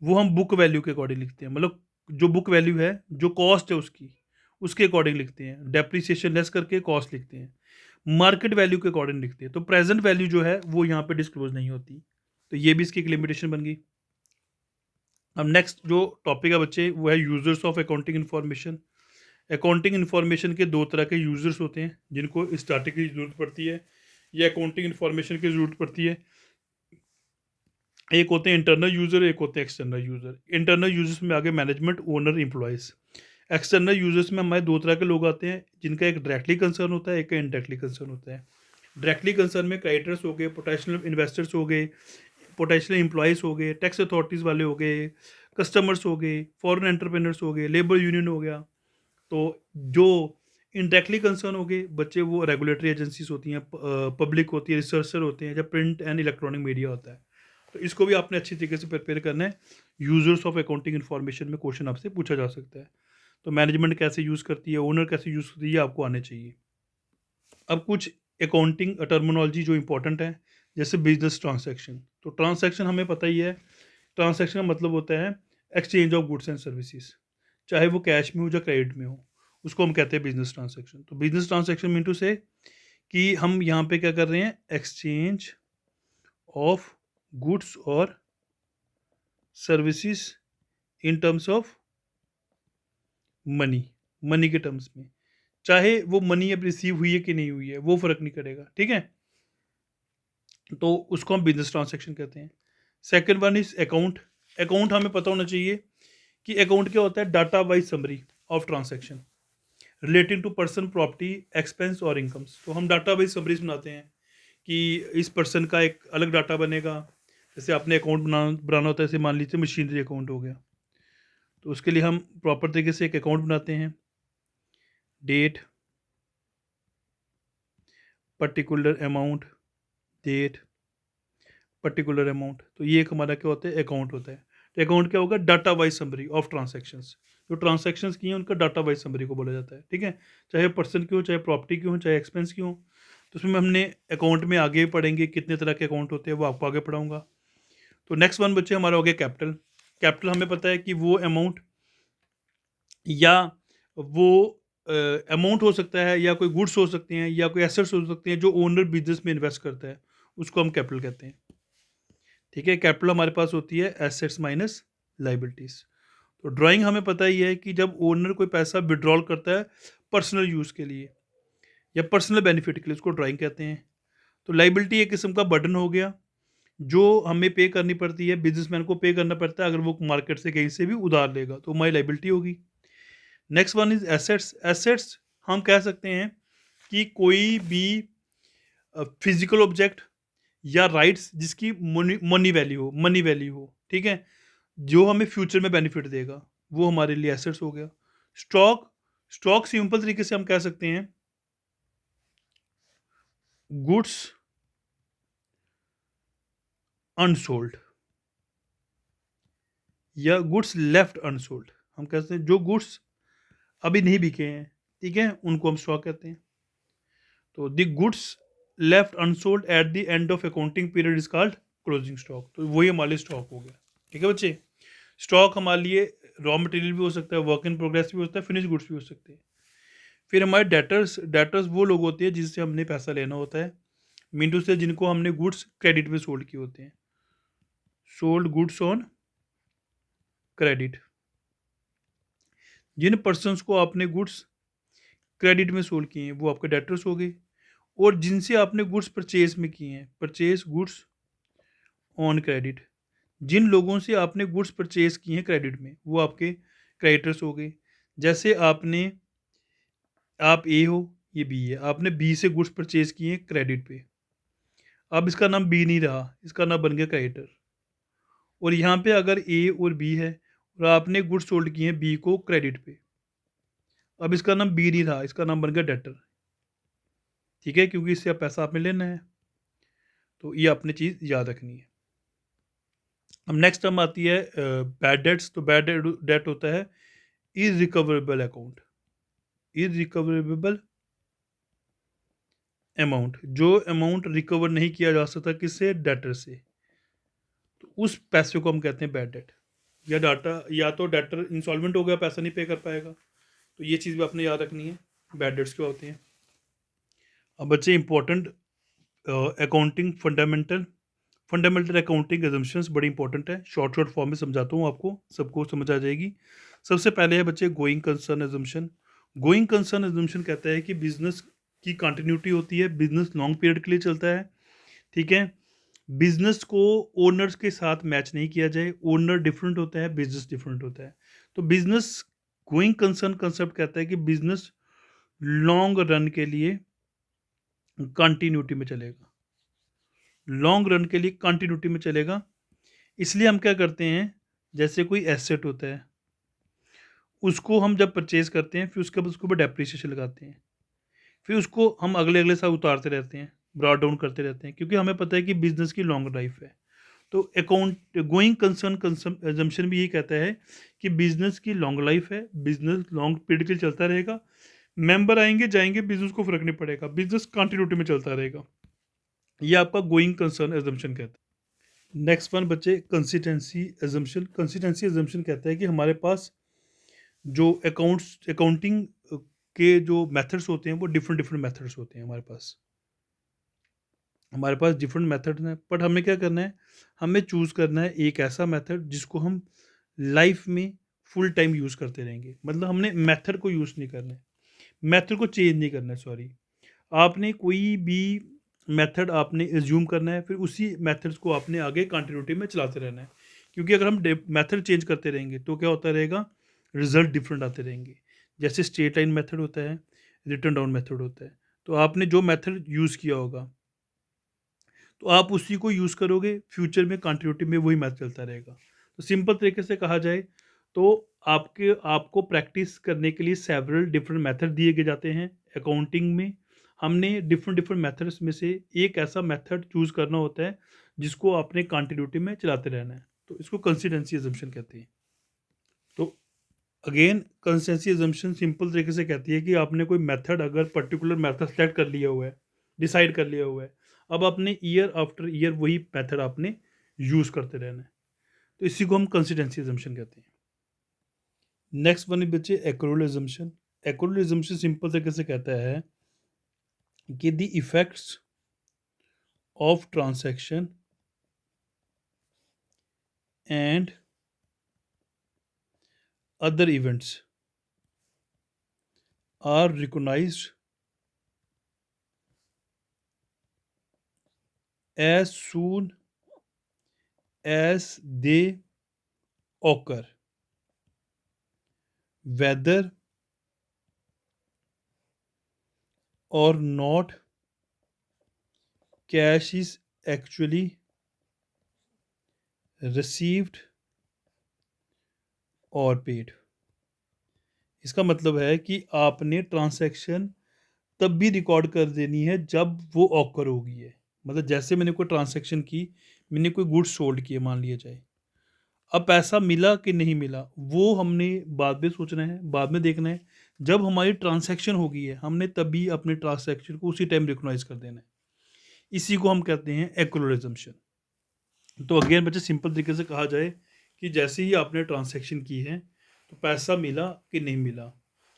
Speaker 1: वो हम बुक वैल्यू के अकॉर्डिंग लिखते हैं। मतलब जो बुक वैल्यू है, जो कॉस्ट है उसकी, उसके अकॉर्डिंग लिखते हैं। डेप्रिसिएशन लेस करके कॉस्ट लिखते हैं, मार्केट वैल्यू के अकॉर्डिंग लिखते हैं। तो प्रेजेंट वैल्यू जो है वो यहाँ पे डिस्क्लोज नहीं होती। तो ये भी इसकी एक लिमिटेशन बन गई। अब नेक्स्ट जो टॉपिक है बच्चे वो है users of accounting information. Accounting information के दो तरह के यूजर्स होते हैं जिनको स्टार्टिंग की ज़रूरत पड़ती है, या अकाउंटिंग इन्फॉर्मेशन की ज़रूरत पड़ती है। एक होते हैं इंटरनल यूज़र, एक होते हैं एक्सटर्नल यूज़र। इंटरनल यूजर्स में आगे management, owner, employees. External users में हमारे दो तरह के लोग आते हैं, जिनका एक डायरेक्टली कंसर्न होता है, एक का इनडायरेक्टली कंसर्न होता है। डायरेक्टली कंसर्न में क्रेडिटर्स हो गए, पोटेंशियल इन्वेस्टर्स हो गए, पोटेंशियल एम्प्लॉयज़ हो गए, टैक्स अथॉरिटीज़ वाले हो गए, कस्टमर्स हो गए, फॉरेन एंटरप्रेन्योर्स हो गए, लेबर यूनियन हो गया। तो जो इनडायरेक्टली कंसर्न हो गए बच्चे, वो रेगुलेटरी एजेंसीज होती हैं, पब्लिक होती है, रिसर्चर होते हैं, जब प्रिंट एंड इलेक्ट्रॉनिक मीडिया होता है। तो इसको भी आपने अच्छी तरीके से प्रिपेयर करना है। यूजर्स ऑफ अकाउंटिंग इन्फॉर्मेशन में क्वेश्चन आपसे पूछा जा सकता है। तो मैनेजमेंट कैसे यूज़ करती है, ओनर कैसे यूज़ करती है, ये आपको आने चाहिए। अब कुछ अकाउंटिंग टर्मिनोलॉजी जो इंपॉर्टेंट है, जैसे बिजनेस ट्रांसैक्शन। तो ट्रांसैक्शन हमें पता ही है, ट्रांसैक्शन का मतलब होता है exchange of goods and services, चाहे वो कैश में हो या क्रेडिट में हो, उसको हम कहते हैं बिजनेस ट्रांसैक्शन। तो बिजनेस ट्रांसैक्शन मीन टू से कि हम यहाँ पे क्या कर रहे हैं, एक्सचेंज ऑफ गुड्स और services in terms of money, money के टर्म्स में। चाहे वो मनी अब रिसीव हुई है कि नहीं हुई है वो फ़र्क नहीं करेगा, ठीक है। तो उसको हम बिजनेस ट्रांसैक्शन कहते हैं। Second one is account. Account हमें पता होना चाहिए कि अकाउंट क्या होता है, data wise summary of transaction relating to person, property, expense और इनकम्स। तो हम डाटा वाइज समरीज बनाते हैं कि इस पर्सन का एक अलग डाटा बनेगा। जैसे आपने अकाउंट बनाना होता है, जैसे मान लीजिए मशीनरी अकाउंट हो गया, तो उसके लिए हम प्रॉपर तरीके से एक अकाउंट बनाते हैं, date, particular amount, date, particular amount. तो ये एक हमारा क्या होता है, अकाउंट होता है। तो अकाउंट क्या होगा, data wise summary of transactions. जो ट्रांसैक्शंस की हैं उनका डाटा वाइज समरी को बोला जाता है, ठीक है। चाहे पर्सन की हो, चाहे प्रॉपर्टी की हो, चाहे एक्सपेंस की हो। तो उसमें हमने अकाउंट में आगे पढ़ेंगे कितने तरह के अकाउंट होते हैं, वो आपको आगे पढ़ाऊंगा। तो नेक्स्ट वन बच्चे हमारा हो गया कैपिटल। कैपिटल हमें पता है कि वो अमाउंट या वो अमाउंट हो सकता है, या कोई गुड्स हो सकते हैं, या कोई एसेट्स हो सकते हैं जो ओनर बिजनेस में इन्वेस्ट करता है, उसको हम कैपिटल कहते हैं। ठीक है, कैपिटल हमारे पास होती है एसेट्स माइनस लाइबिलिटीज। तो ड्राइंग हमें पता ही है कि जब ओनर कोई पैसा विड्रॉल करता है पर्सनल यूज़ के लिए या पर्सनल बेनिफिट के लिए, उसको ड्राइंग कहते हैं। तो लाइबिलिटी एक किस्म का बर्डन हो गया जो हमें पे करनी पड़ती है, बिजनेसमैन को पे करना पड़ता है अगर वो मार्केट से कहीं से भी उधार लेगा, तो हमारी लाइबिलिटी होगी। Next one is assets. Assets हम कह सकते हैं कि कोई भी फिजिकल ऑब्जेक्ट या राइट्स जिसकी मनी वैल्यू हो, ठीक है, जो हमें फ्यूचर में बेनिफिट देगा, वो हमारे लिए एसेट्स हो गया। स्टॉक, स्टॉक सिंपल तरीके से हम कह सकते हैं गुड्स अनसोल्ड या गुड्स लेफ्ट अनसोल्ड। हम कहते हैं जो गुड्स अभी नहीं बिके हैं, ठीक है, उनको हम स्टॉक कहते हैं। तो the goods left unsold eight the end of accounting period is called closing stock. तो वही हमारे लिए स्टॉक हो गया। ठीक है बच्चे, स्टॉक हमारे लिए रॉ मटेरियल भी हो सकता है, वर्क इन प्रोग्रेस भी हो सकता है, फिनिश गुड्स भी हो सकते हैं। फिर हमारे डेटर्स, डेटर्स वो लोग होते हैं जिससे हमने पैसा लेना होता है, मीन से जिनको हमने गुड्स क्रेडिट में सोल्ड किए होते हैं, सोल्ड गुड्स ऑन क्रेडिट। जिन पर्सनस को आपने गुड्स क्रेडिट में सोल्ड किए हैं वो आपके डेटर्स हो गए, और जिनसे आपने गुड्स परचेज में किए हैं, परचेज गुड्स ऑन क्रेडिट, जिन लोगों से आपने गुड्स परचेज किए हैं क्रेडिट में, वो आपके क्रेडिटर्स हो गए। जैसे आपने, आप ए हो, ये बी है, आपने बी से गुड्स परचेज किए हैं क्रेडिट पे, अब इसका नाम बी नहीं रहा, इसका नाम बन गया क्रेडिटर। और यहाँ पे अगर ए और बी है और आपने गुड्स सोल्ड किए हैं बी को क्रेडिट पे, अब इसका नाम बी नहीं रहा, इसका नाम बन गया डेटर। ठीक है, क्योंकि इससे अब पैसा आपने लेना है, तो ये आपने चीज़ याद रखनी है। अब नेक्स्ट टर्म आती है बैड डेट्स। तो बैड डेट होता है इरिकवरेबल अकाउंट, इरिकवरेबल अमाउंट, जो अमाउंट रिकवर नहीं किया जा सकता किससे, डेटर से, तो उस पैसे को हम कहते हैं बैड डेट। या डाटा, या तो डेटर इंसॉल्वेंट हो गया, पैसा नहीं पे कर पाएगा, तो ये चीज़ भी आपने याद रखनी है, बैड डेट्स क्या होते हैं। अब बच्चे important accounting fundamental, fundamental accounting assumptions बड़ी इंपॉर्टेंट है, शॉर्ट शॉर्ट फॉर्म में समझाता हूँ आपको, सबको समझ आ जाएगी। सबसे पहले है बच्चे going concern assumption. Going concern assumption कहता है कि बिजनेस की कंटिन्यूटी होती है, बिजनेस लॉन्ग पीरियड के लिए चलता है, ठीक है, बिजनेस को ओनर्स के साथ मैच नहीं किया जाए, ओनर डिफरेंट होता है, बिजनेस डिफरेंट होता है। तो बिजनेस गोइंग कंसर्न कंसेप्ट कहता है कि बिजनेस लॉन्ग रन के लिए कंटिन्यूटी में चलेगा, लॉन्ग रन के लिए कंटिन्यूटी में चलेगा। इसलिए हम क्या करते हैं, जैसे कोई एसेट होता है, उसको हम जब परचेज करते हैं, फिर उसके बाद उसके ऊपर डेप्रिसिएशन लगाते हैं, फिर उसको हम अगले अगले साल उतारते रहते हैं, ब्रॉड डाउन करते रहते हैं, क्योंकि हमें पता है कि बिजनेस की लॉन्ग लाइफ है। तो अकाउंट गोइंग कंसर्न एजम्पशन भी यही कहता है कि बिजनेस की लॉन्ग लाइफ है, बिजनेस लॉन्ग पीरियड के लिए चलता रहेगा, मेंबर आएंगे जाएंगे, बिजनेस को फर्क नहीं पड़ेगा, बिजनेस कंटिन्यूटी में चलता रहेगा। ये आपका गोइंग कंसर्न एजम्पशन कहता है। नेक्स्ट वन बच्चे कंसिस्टेंसी एजम्पशन। कंसिस्टेंसी एजम्पशन कहता है कि हमारे पास जो अकाउंटिंग के जो मेथड्स होते हैं वो डिफरेंट डिफरेंट मेथड्स होते हैं, हमारे पास डिफरेंट मेथड्स हैं, बट हमें क्या करना है, हमें चूज़ करना है एक ऐसा मेथड जिसको हम लाइफ में फुल टाइम यूज़ करते रहेंगे। मतलब हमने मेथड को यूज़ नहीं करना है, मेथड को चेंज नहीं करना है, सॉरी, आपने कोई भी मेथड आपने एज्यूम करना है, फिर उसी मेथड्स को आपने आगे कंटिन्यूटी में चलाते रहना है, क्योंकि अगर हम मेथड चेंज करते रहेंगे तो क्या होता रहेगा, रिजल्ट डिफरेंट आते रहेंगे। जैसे स्ट्रेट लाइन मेथड होता है, रिटर्न डाउन मेथड होता है, तो आपने जो मेथड यूज़ किया होगा तो आप उसी को यूज़ करोगे, फ्यूचर में कंटिन्यूटी में वही मैथ चलता रहेगा। तो सिंपल तरीके से कहा जाए तो आपको प्रैक्टिस करने के लिए सेवरल डिफरेंट मेथड दिए गए जाते हैं अकाउंटिंग में। हमने डिफरेंट डिफरेंट मेथड्स में से एक ऐसा मेथड चूज़ करना होता है जिसको आपने कंटिन्यूटी में चलाते रहना है, तो इसको कंसिस्टेंसी एजम्पशन कहते हैं। तो अगेन कंसिस्टेंसी एजम्पशन सिंपल तरीके से कहती है कि आपने कोई मेथड, अगर पर्टिकुलर मेथड सेलेक्ट कर लिया हुआ है, डिसाइड कर लिया हुआ है, अब आपने ईयर आफ्टर ईयर वही मेथड आपने यूज़ करते रहना है। तो इसी को हम कंसिस्टेंसी अजम्पशन कहते हैं। नेक्स्ट वन बच्चे accrual assumption. Accrual assumption simple तरीके से कहता है कि the effects of transaction and other events are recognized as soon as they occur, whether or not cash is actually received or paid। इसका मतलब है कि आपने ट्रांसैक्शन तब भी रिकॉर्ड कर देनी है जब वो ऑकर होगी है। मतलब जैसे मैंने कोई ट्रांसैक्शन की, मैंने कोई गुड्स सोल्ड किए मान लिया जाए, अब पैसा मिला कि नहीं मिला वो हमने बाद में सोचना है, बाद में देखना है। जब हमारी ट्रांसैक्शन होगी है हमने तभी अपने ट्रांसैक्शन को उसी टाइम रिकॉग्नाइज कर देना है। इसी को हम कहते हैं एक्रूअल अजम्पशन। तो अगेन बच्चे सिंपल तरीके से कहा जाए कि जैसे ही आपने ट्रांसैक्शन की है तो पैसा मिला कि नहीं मिला,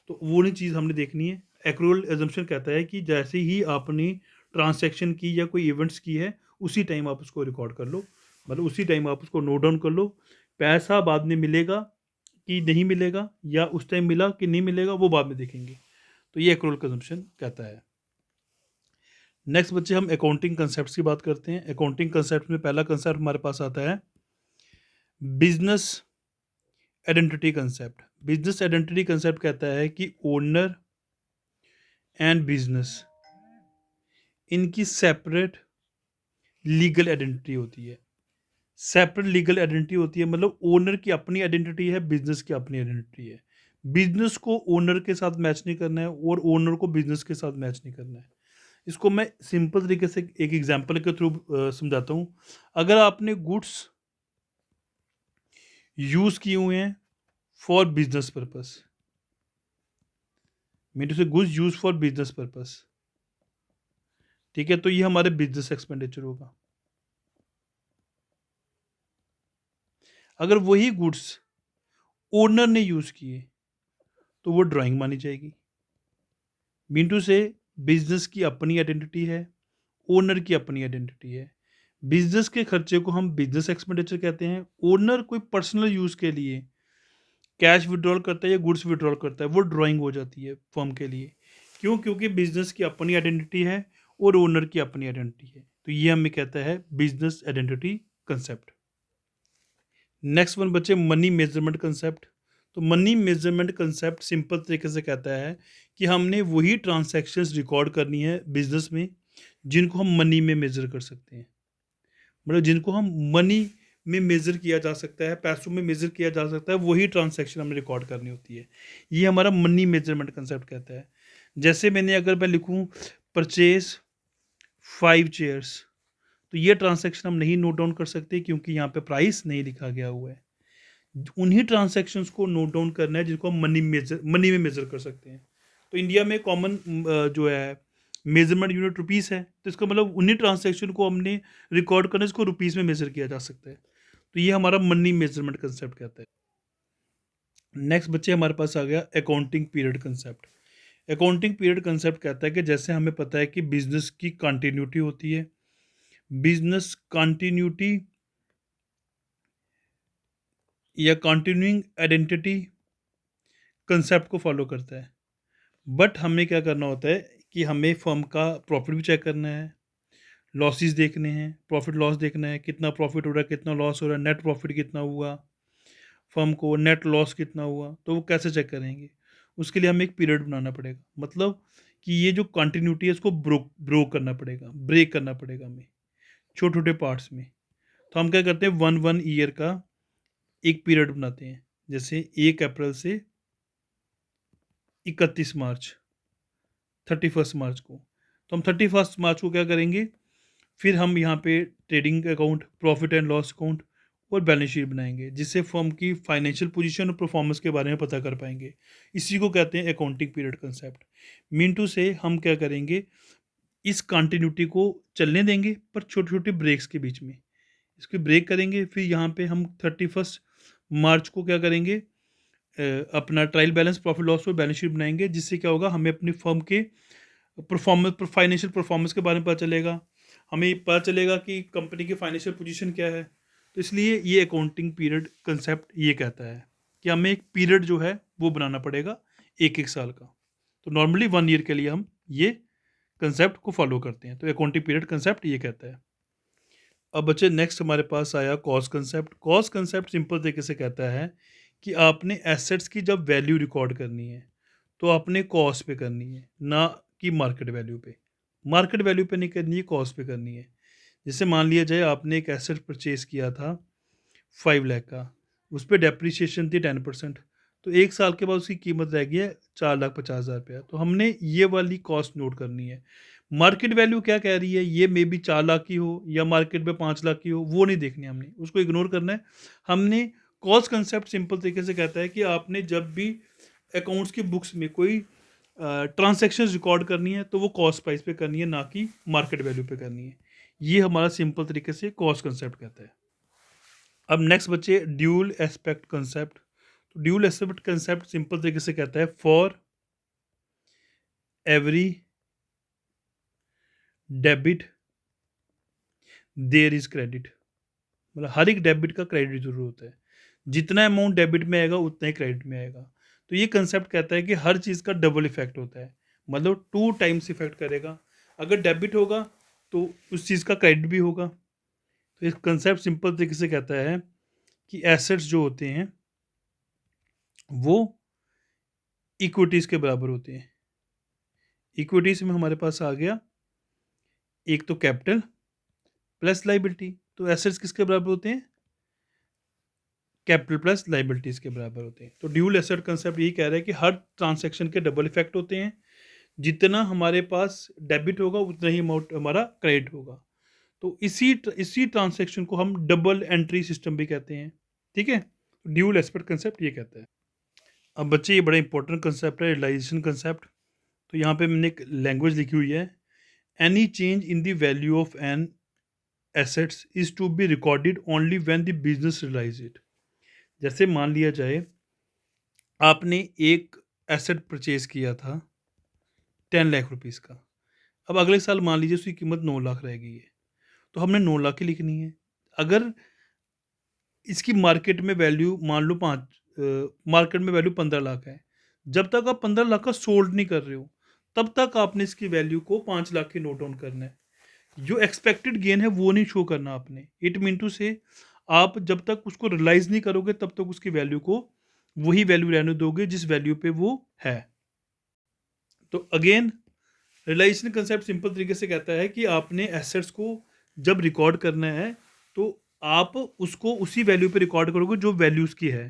Speaker 1: तो वो नहीं चीज़ हमने देखनी है। एक्रूअल अजम्पशन कहता है कि जैसे ही आपने ट्रांसैक्शन की या कोई इवेंट्स की है उसी टाइम आप उसको रिकॉर्ड कर लो, मतलब उसी टाइम आप उसको नोट डाउन कर लो। पैसा बाद में मिलेगा कि नहीं मिलेगा या उस टाइम मिला कि नहीं मिलेगा वो बाद में देखेंगे। तो ये एक्रूअल कंजम्पशन कहता है। नेक्स्ट बच्चे हम अकाउंटिंग कंसेप्ट की बात करते हैं। अकाउंटिंग कंसेप्ट में पहला कंसेप्ट हमारे पास आता है business identity concept. Business identity concept कहता है कि ओनर एंड बिजनेस इनकी सेपरेट लीगल आइडेंटिटी होती है। सेपरेट लीगल आइडेंटिटी होती है, मतलब ओनर की अपनी आइडेंटिटी है, बिजनेस की अपनी आइडेंटिटी है। बिजनेस को ओनर के साथ मैच नहीं करना है और ओनर को बिजनेस के साथ मैच नहीं करना है। इसको मैं सिंपल तरीके से एक एग्जांपल के थ्रू समझाता हूँ। अगर आपने गुड्स यूज़ किए हुए हैं for business purpose, mean to say goods use for business purpose, ठीक है, तो ये हमारे बिजनेस एक्सपेंडिचर होगा। अगर वही गुड्स ओनर ने यूज़ किए तो वो ड्राइंग मानी जाएगी। मीन टू से बिजनेस की अपनी आइडेंटिटी है, ओनर की अपनी आइडेंटिटी है। बिजनेस के खर्चे को हम बिजनेस एक्सपेंडिचर कहते हैं। ओनर कोई पर्सनल यूज़ के लिए कैश विड्रॉल करता है या गुड्स विड्रॉल करता है वो ड्राइंग हो जाती है फर्म के लिए। क्यों? क्योंकि बिजनेस की अपनी आइडेंटिटी है और ओनर की अपनी आइडेंटिटी है। तो ये हमें कहता है business identity concept. Next one बच्चे मनी मेजरमेंट कंसेप्ट। तो मनी मेजरमेंट कंसेप्ट सिंपल तरीके से कहता है कि हमने वही ट्रांजैक्शंस रिकॉर्ड करनी है बिजनेस में जिनको हम मनी में मेजर कर सकते हैं, मतलब जिनको हम मनी में मेजर किया जा सकता है, पैसों में मेजर किया जा सकता है, वही ट्रांजैक्शन हमें रिकॉर्ड करनी होती है। ये हमारा मनी मेजरमेंट कंसेप्ट कहता है। जैसे अगर मैं लिखूँ परचेज 5 चेयर्स, तो ये ट्रांजैक्शन हम नहीं नोट डाउन कर सकते क्योंकि यहाँ पे प्राइस नहीं लिखा गया हुआ है। उन्हीं ट्रांजैक्शंस को नोट डाउन करना है जिसको हम मनी में मेजर कर सकते हैं। तो इंडिया में कॉमन जो है मेजरमेंट यूनिट रुपीस है, तो इसका मतलब उन्हीं ट्रांजैक्शन को हमने रिकॉर्ड करना है जिसको रुपीस में मेजर किया जा सकता है। तो ये हमारा मनी मेजरमेंट कंसेप्ट कहता है। नेक्स्ट बच्चे हमारे पास आ गया accounting period concept. Accounting period concept कहता है कि जैसे हमें पता है कि बिजनेस की कंटिन्यूटी होती है, बिजनेस कंटिन्यूटी या कंटिन्यूइंग आइडेंटिटी कंसेप्ट को फॉलो करता है। बट हमें क्या करना होता है कि हमें फर्म का प्रॉफिट भी चेक करना है, लॉसेस देखने हैं, प्रॉफिट लॉस देखना है, कितना प्रॉफिट हो रहा है, कितना लॉस हो रहा है, नेट प्रॉफिट कितना हुआ फर्म को, नेट लॉस कितना हुआ, तो वो कैसे चेक करेंगे? उसके लिए हमें एक पीरियड बनाना पड़ेगा, मतलब कि ये जो कंटिन्यूटी है इसको ब्रोक करना पड़ेगा, ब्रेक करना पड़ेगा हमें छोटे छोटे पार्ट्स में। तो हम क्या करते हैं 1 ईयर का एक पीरियड बनाते हैं, जैसे 1 अप्रैल से 31 मार्च, 31 मार्च को। तो हम 31 मार्च को क्या करेंगे, फिर हम यहाँ पे trading account, profit and loss account और बैलेंस शीट बनाएंगे जिससे फर्म की फाइनेंशियल पोजीशन और परफॉर्मेंस के बारे में पता कर पाएंगे। इसी को कहते हैं accounting period concept. Mean to say हम क्या करेंगे, इस कंटिन्यूटी को चलने देंगे पर छोटे छोटे ब्रेक्स के बीच में। इसकी ब्रेक करेंगे, फिर यहाँ पे हम 31 मार्च को क्या करेंगे, अपना ट्रायल बैलेंस प्रॉफिट लॉस और बैलेंस शीट बनाएंगे, जिससे क्या होगा, हमें अपनी फर्म के परफॉर्मेंस फाइनेंशियल परफॉर्मेंस के बारे में पता चलेगा, हमें पता चलेगा कि कंपनी की फाइनेंशियल पोजीशन क्या है। तो इसलिए ये अकाउंटिंग पीरियड कंसेप्ट ये कहता है कि हमें एक पीरियड जो है वो बनाना पड़ेगा एक एक साल का। तो नॉर्मली 1 ईयर के लिए हम ये कंसेप्ट को फॉलो करते हैं। तो अकाउंटिंग पीरियड कंसेप्ट ये कहता है। अब बच्चे नेक्स्ट हमारे पास आया cost concept. Cost concept simple तरीके से कहता है कि आपने एसेट्स की जब वैल्यू रिकॉर्ड करनी है तो आपने कॉस्ट पे करनी है, ना कि मार्केट वैल्यू पे। मार्केट वैल्यू पे नहीं करनी है, कॉस्ट पे करनी है। जैसे मान लिया जाए आपने एक एसेट परचेज किया था 5 लाख का, उस पर डेप्रीशिएशन थी 10%, तो एक साल के बाद उसकी कीमत रह गई है 4,50,000 रुपया। तो हमने ये वाली कॉस्ट नोट करनी है। मार्केट वैल्यू क्या कह रही है, ये मे बी 4 लाख की हो या मार्केट में 5 लाख की हो, वो नहीं देखनी है, हमने उसको इग्नोर करना है। हमने कॉस्ट कंसेप्ट सिंपल तरीके से कहता है कि आपने जब भी अकाउंट्स की बुक्स में कोई ट्रांजैक्शंस रिकॉर्ड करनी है तो वो कॉस्ट प्राइस पे करनी है, ना कि मार्केट वैल्यू पे करनी है। ये हमारा सिंपल तरीके से कॉस्ट कंसेप्ट कहता है। अब नेक्स्ट बच्चे ड्यूल एस्पेक्ट कंसेप्ट। तो ड्यूल एस्पेक्ट कंसेप्ट सिंपल तरीके से कहता है for every debit there is credit. मतलब हर एक डेबिट का क्रेडिट जरूर होता है, जितना अमाउंट डेबिट में आएगा उतना ही क्रेडिट में आएगा। तो ये कंसेप्ट कहता है कि हर चीज़ का डबल इफेक्ट होता है, मतलब 2 टाइम्स इफेक्ट करेगा। अगर डेबिट होगा तो उस चीज़ का क्रेडिट भी होगा। तो इस कंसेप्ट सिंपल तरीके से कहता है कि एसेट्स जो होते हैं वो इक्विटीज़ के बराबर होते हैं। इक्विटीज़ में हमारे पास आ गया एक तो कैपिटल प्लस लाइबिलिटी। तो एसेट्स किसके बराबर होते हैं, कैपिटल प्लस लाइबिलिटीज़ के बराबर होते हैं। तो ड्यूल एसेट कंसेप्ट यही कह रहा है कि हर ट्रांसैक्शन के डबल इफेक्ट होते हैं, जितना हमारे पास डेबिट होगा उतना ही अमाउंट हमारा क्रेडिट होगा। तो इसी ट्रांसैक्शन को हम डबल एंट्री सिस्टम भी कहते हैं। ठीक है, ड्यूल एस्पेक्ट कंसेप्ट ये कहता है। अब बच्चे ये बड़ा इंपॉर्टेंट कंसेप्ट है, रियलाइजेशन कंसेप्ट। तो यहाँ पे मैंने एक लैंग्वेज लिखी हुई है, any change in the value of an assets is to be recorded only when the business realise it. जैसे मान लिया जाए आपने एक एसेट परचेज किया था 10 लाख रुपीज़ का, अब अगले साल मान लीजिए उसकी कीमत 9 लाख रह गई है, तो हमने 9 लाख ही लिखनी है। अगर इसकी मार्केट में वैल्यू मान लो मार्केट में वैल्यू 15 लाख है, जब तक आप 15 लाख का सोल्ड नहीं कर रहे हो तब तक आपने इसकी वैल्यू को 5 लाख की नोट डाउन करना है। जो एक्सपेक्टेड गेन है वो नहीं शो करना आपने। इट मीन टू से आप जब तक उसको रियलाइज नहीं करोगे तब तक उसकी वैल्यू को वही वैल्यू रहने दोगे जिस वैल्यू पे वो है। तो अगेन रियलाइजेशन कंसेप्ट सिंपल तरीके से कहता है कि आपने एसेट्स को जब रिकॉर्ड करना है तो आप उसको उसी वैल्यू पे रिकॉर्ड करोगे जो वैल्यू उसकी है।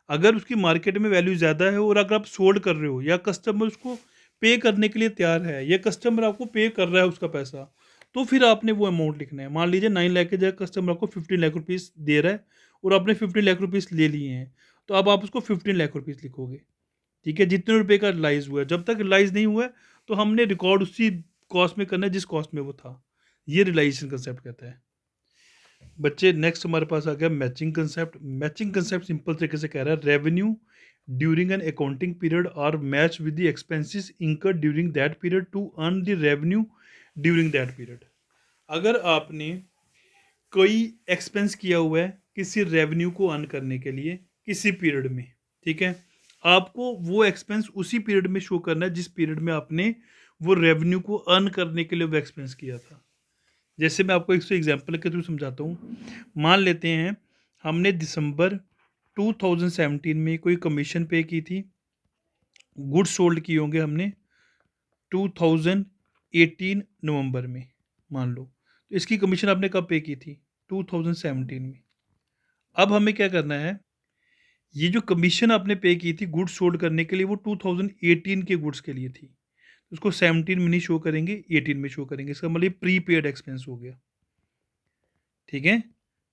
Speaker 1: अगर उसकी मार्केट में वैल्यू ज़्यादा है और अगर आप सोल्ड कर रहे हो या कस्टमर उसको पे करने के लिए तैयार है या कस्टमर आपको पे कर रहा है उसका पैसा, तो फिर आपने वो अमाउंट लिखना है। मान लीजिए 9 लाख की जगह कस्टमर आपको 15 लाख रुपीज़ दे रहा है और आपने 15 लाख रुपीज़ ले लिए हैं, तो अब आप उसको 15 लाख रुपीज़ लिखोगे। ठीक है, जितने रुपए का रिलाइज़ हुआ है, जब तक रिलाइज़ नहीं हुआ है तो हमने रिकॉर्ड उसी कॉस्ट में करना है जिस कॉस्ट में वो था। ये रियलाइजेशन कंसेप्ट कहता है। बच्चे नेक्स्ट हमारे पास आ गया matching concept. Matching concept simple तरीके से कह रहा है revenue during an accounting period are match with the expenses incurred during that period to earn the revenue during that period. अगर आपने कोई एक्सपेंस किया हुआ है किसी रेवेन्यू को अर्न करने के लिए किसी पीरियड में, ठीक है, आपको वो एक्सपेंस उसी पीरियड में शो करना है जिस पीरियड में आपने वो रेवेन्यू को अर्न करने के लिए वो एक्सपेंस किया था। जैसे मैं आपको एक एग्जांपल के थ्रू समझाता हूँ। मान लेते हैं हमने दिसंबर 2017 में कोई कमीशन पे की थी, गुड्स सोल्ड किए होंगे हमने 2018 नवंबर में, मान लो। तो इसकी कमीशन आपने कब पे की थी, 2017 में। अब हमें क्या करना है, ये जो कमीशन आपने पे की थी गुड्स सोल्ड करने के लिए वो 2018 के गुड्स के लिए थी, उसको 17 में नहीं शो करेंगे, 18 में शो करेंगे। इसका मतलब प्री पेड एक्सपेंस हो गया। ठीक है,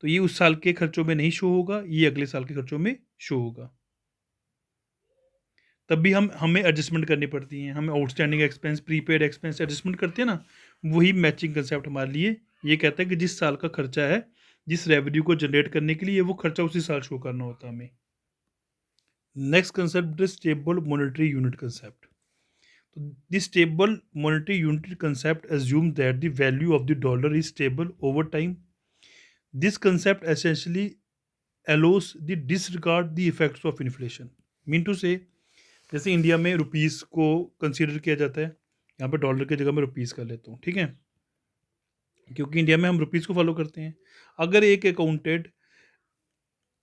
Speaker 1: तो ये उस साल के खर्चों में नहीं शो होगा, ये अगले साल के खर्चों में शो होगा। तब भी हमें एडजस्टमेंट करनी पड़ती हैं, हमें outstanding expense prepaid expense adjustment करते हैं ना, वही मैचिंग कंसेप्ट हमारे लिए ये कहता है कि जिस साल का खर्चा है जिस रेवेन्यू को जनरेट करने के लिए वो खर्चा उसी साल शो करना होता है हमें। Next concept is stable monetary unit concept. तो this stable monetary unit concept assume that the value of the dollar is stable over time. This concept essentially allows the disregard the effects of inflation. Mean to say, जैसे इंडिया में रुपीस को कंसीडर किया जाता है, यहाँ पे डॉलर की जगह मैं रुपीस कर लेता हूँ, ठीक है, क्योंकि इंडिया में हम रुपीस को फॉलो करते हैं। अगर एक accountant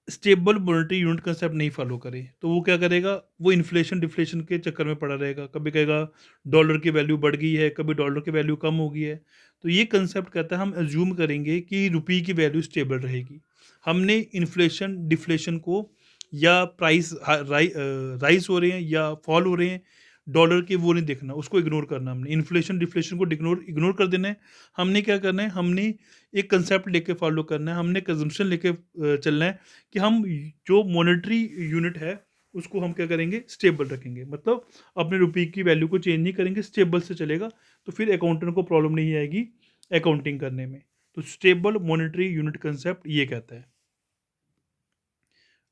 Speaker 1: stable monetary unit concept नहीं फॉलो करे तो वो क्या करेगा, वो इन्फ्लेशन डिफ्लेशन के चक्कर में पड़ा रहेगा। कभी कहेगा डॉलर की वैल्यू बढ़ गई है, कभी डॉलर की वैल्यू कम हो गई है। तो ये कंसेप्ट कहता है हम एज्यूम करेंगे कि रुपये की वैल्यू स्टेबल रहेगी। हमने इन्फ्लेशन डिफ्लेशन को या प्राइस राइज हो रहे हैं या फॉल हो रहे हैं डॉलर के, वो नहीं देखना, उसको इग्नोर करना। हमने इन्फ्लेशन डिफ्लेशन को इग्नोर कर देना है। हमने क्या करना है, हमने एक कंसेप्ट लेके फॉलो करना है, हमने कंजम्पशन लेके चलना है कि हम जो मॉनेटरी यूनिट है उसको हम क्या करेंगे, स्टेबल रखेंगे। मतलब अपने रुपये की वैल्यू को चेंज नहीं करेंगे, स्टेबल से चलेगा। तो फिर अकाउंटेंट को प्रॉब्लम नहीं आएगी अकाउंटिंग करने में। तो स्टेबल मॉनेटरी यूनिट कंसेप्ट ये कहता है।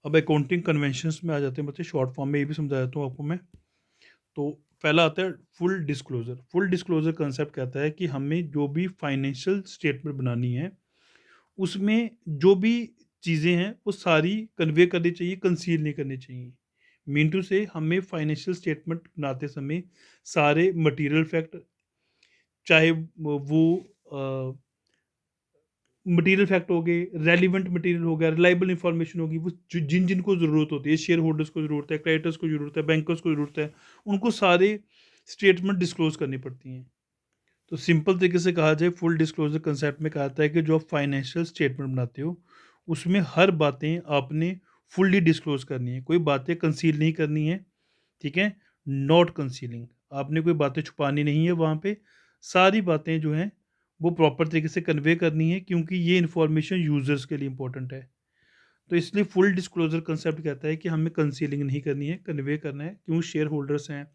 Speaker 1: अब अकाउंटिंग कन्वेंशंस में आ जाते हैं बच्चे, शॉर्ट फॉर्म में ये भी समझा देता हूँ आपको मैं। तो पहला आता है full disclosure. Full disclosure concept कहता है कि हमें जो भी फाइनेंशियल स्टेटमेंट बनानी है उसमें जो भी चीज़ें हैं वो सारी कन्वे करनी चाहिए, कंसील नहीं करनी चाहिए। मीन टू से हमें फाइनेंशियल स्टेटमेंट बनाते समय सारे मटेरियल फैक्ट, चाहे वो मटेरियल फैक्ट हो गए, रेलिवेंट मटेरियल हो गया, रिलायबल इंफॉर्मेशन होगी, वो जिन जिनको ज़रूरत होती है, शेयर होल्डर्स को ज़रूरत है, क्रेडिटर्स को ज़रूरत है, बैंकर्स को ज़रूरत है, उनको सारे स्टेटमेंट डिस्क्लोज करनी पड़ती हैं। तो सिंपल तरीके से कहा जाए, फुल डिस्क्लोजर कंसेप्ट में कहा जाता है कि जो आप फाइनेंशियल स्टेटमेंट बनाते हो उसमें हर बातें आपने फुल्ली डिस्क्लोज करनी है, कोई बातें कंसील नहीं करनी है, ठीक है। नॉट कंसीलिंग, आपने कोई बातें छुपानी नहीं है वहाँ पे, सारी बातें जो हैं वो प्रॉपर तरीके से कन्वे करनी है, क्योंकि ये इन्फॉर्मेशन यूज़र्स के लिए इंपॉर्टेंट है। तो इसलिए फुल डिस्क्लोजर कंसेप्ट कहता है कि हमें कंसीलिंग नहीं करनी है, कन्वे करना है। क्यों, शेयर होल्डर्स हैं,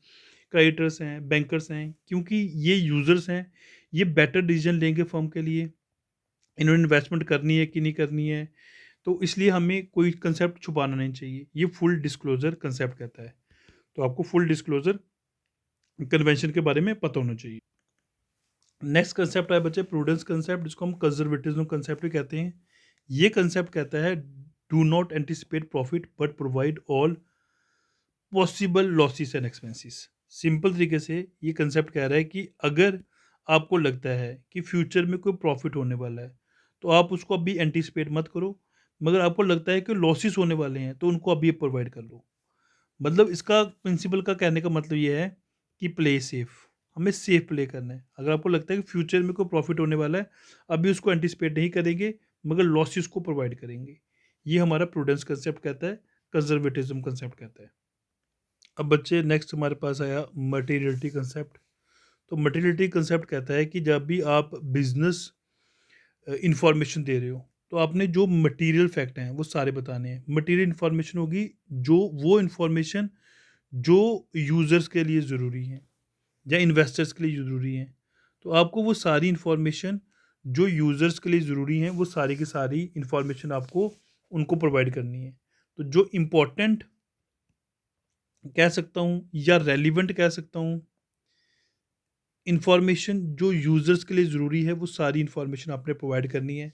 Speaker 1: क्रेडिटर्स हैं, बैंकर्स हैं, क्योंकि ये यूज़र्स हैं, ये बेटर डिसीजन लेंगे फर्म के लिए, इन्होंने इन्वेस्टमेंट करनी है कि नहीं करनी है। तो इसलिए हमें कोई कंसेप्ट छुपाना नहीं चाहिए, ये फुल डिस्क्लोजर कंसेप्ट कहता है। तो आपको फुल डिस्क्लोजर कन्वेंशन के बारे में पता होना चाहिए। नेक्स्ट कंसेप्ट है बच्चे प्रूडेंस कंसेप्ट, जिसको हम कंजर्वेटिज्म कंसेप्ट भी कहते हैं। ये कंसेप्ट कहता है do not anticipate profit but provide all possible losses and expenses. Simple तरीके से ये कंसेप्ट कह रहा है कि अगर आपको लगता है कि फ्यूचर में कोई प्रॉफिट होने वाला है तो आप उसको अभी एंटिसिपेट मत करो, मगर आपको लगता है कि लॉसेस होने वाले हैं तो उनको अभी प्रोवाइड कर लो। मतलब इसका प्रिंसिपल का कहने का मतलब ये है कि प्ले सेफ, हमें सेफ प्ले करना है। अगर आपको लगता है कि फ्यूचर में कोई प्रॉफिट होने वाला है, अभी उसको एंटिसिपेट नहीं करेंगे मगर लॉसेस को प्रोवाइड करेंगे। ये हमारा प्रूडेंस कंसेप्ट कहता है, कंजर्वेटिज्म कंसेप्ट कहता है। अब बच्चे नेक्स्ट हमारे पास आया मटेरियलिटी कंसेप्ट। तो मटेरियलिटी कंसेप्ट कहता है कि जब भी आप बिजनेस इंफॉर्मेशन दे रहे हो तो आपने जो मटेरियल फैक्ट हैं वो सारे बताने हैं। मटेरियल इंफॉर्मेशन होगी जो वो इंफॉर्मेशन जो यूज़र्स के लिए ज़रूरी हैं या इन्वेस्टर्स के लिए ज़रूरी हैं। तो आपको वो सारी इंफॉर्मेशन जो यूज़र्स के लिए ज़रूरी हैं वो सारी की सारी इंफॉर्मेशन आपको उनको प्रोवाइड करनी है। तो जो इम्पोर्टेंट कह सकता हूँ या रेलिवेंट कह सकता हूँ, इन्फॉर्मेशन जो यूज़र्स के लिए ज़रूरी है वो सारी इन्फॉर्मेशन आपने प्रोवाइड करनी है।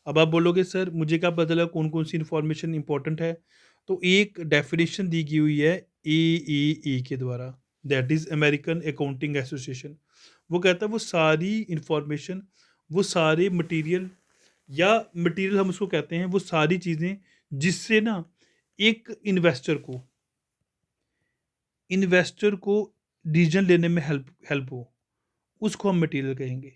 Speaker 1: अब आप बोलोगे सर मुझे क्या पता चला कौन कौन सी इन्फॉर्मेशन इंपॉर्टेंट है। तो एक डेफिनेशन दी गई हुई है ए के द्वारा, that is American accounting association. वो कहता है वो सारी इन्फॉर्मेशन, वो सारे मटेरियल या मटेरियल हम उसको कहते हैं, वो सारी चीज़ें जिससे ना एक इन्वेस्टर को डिसीजन लेने में हेल्प हेल्प हो, उसको हम मटेरियल कहेंगे।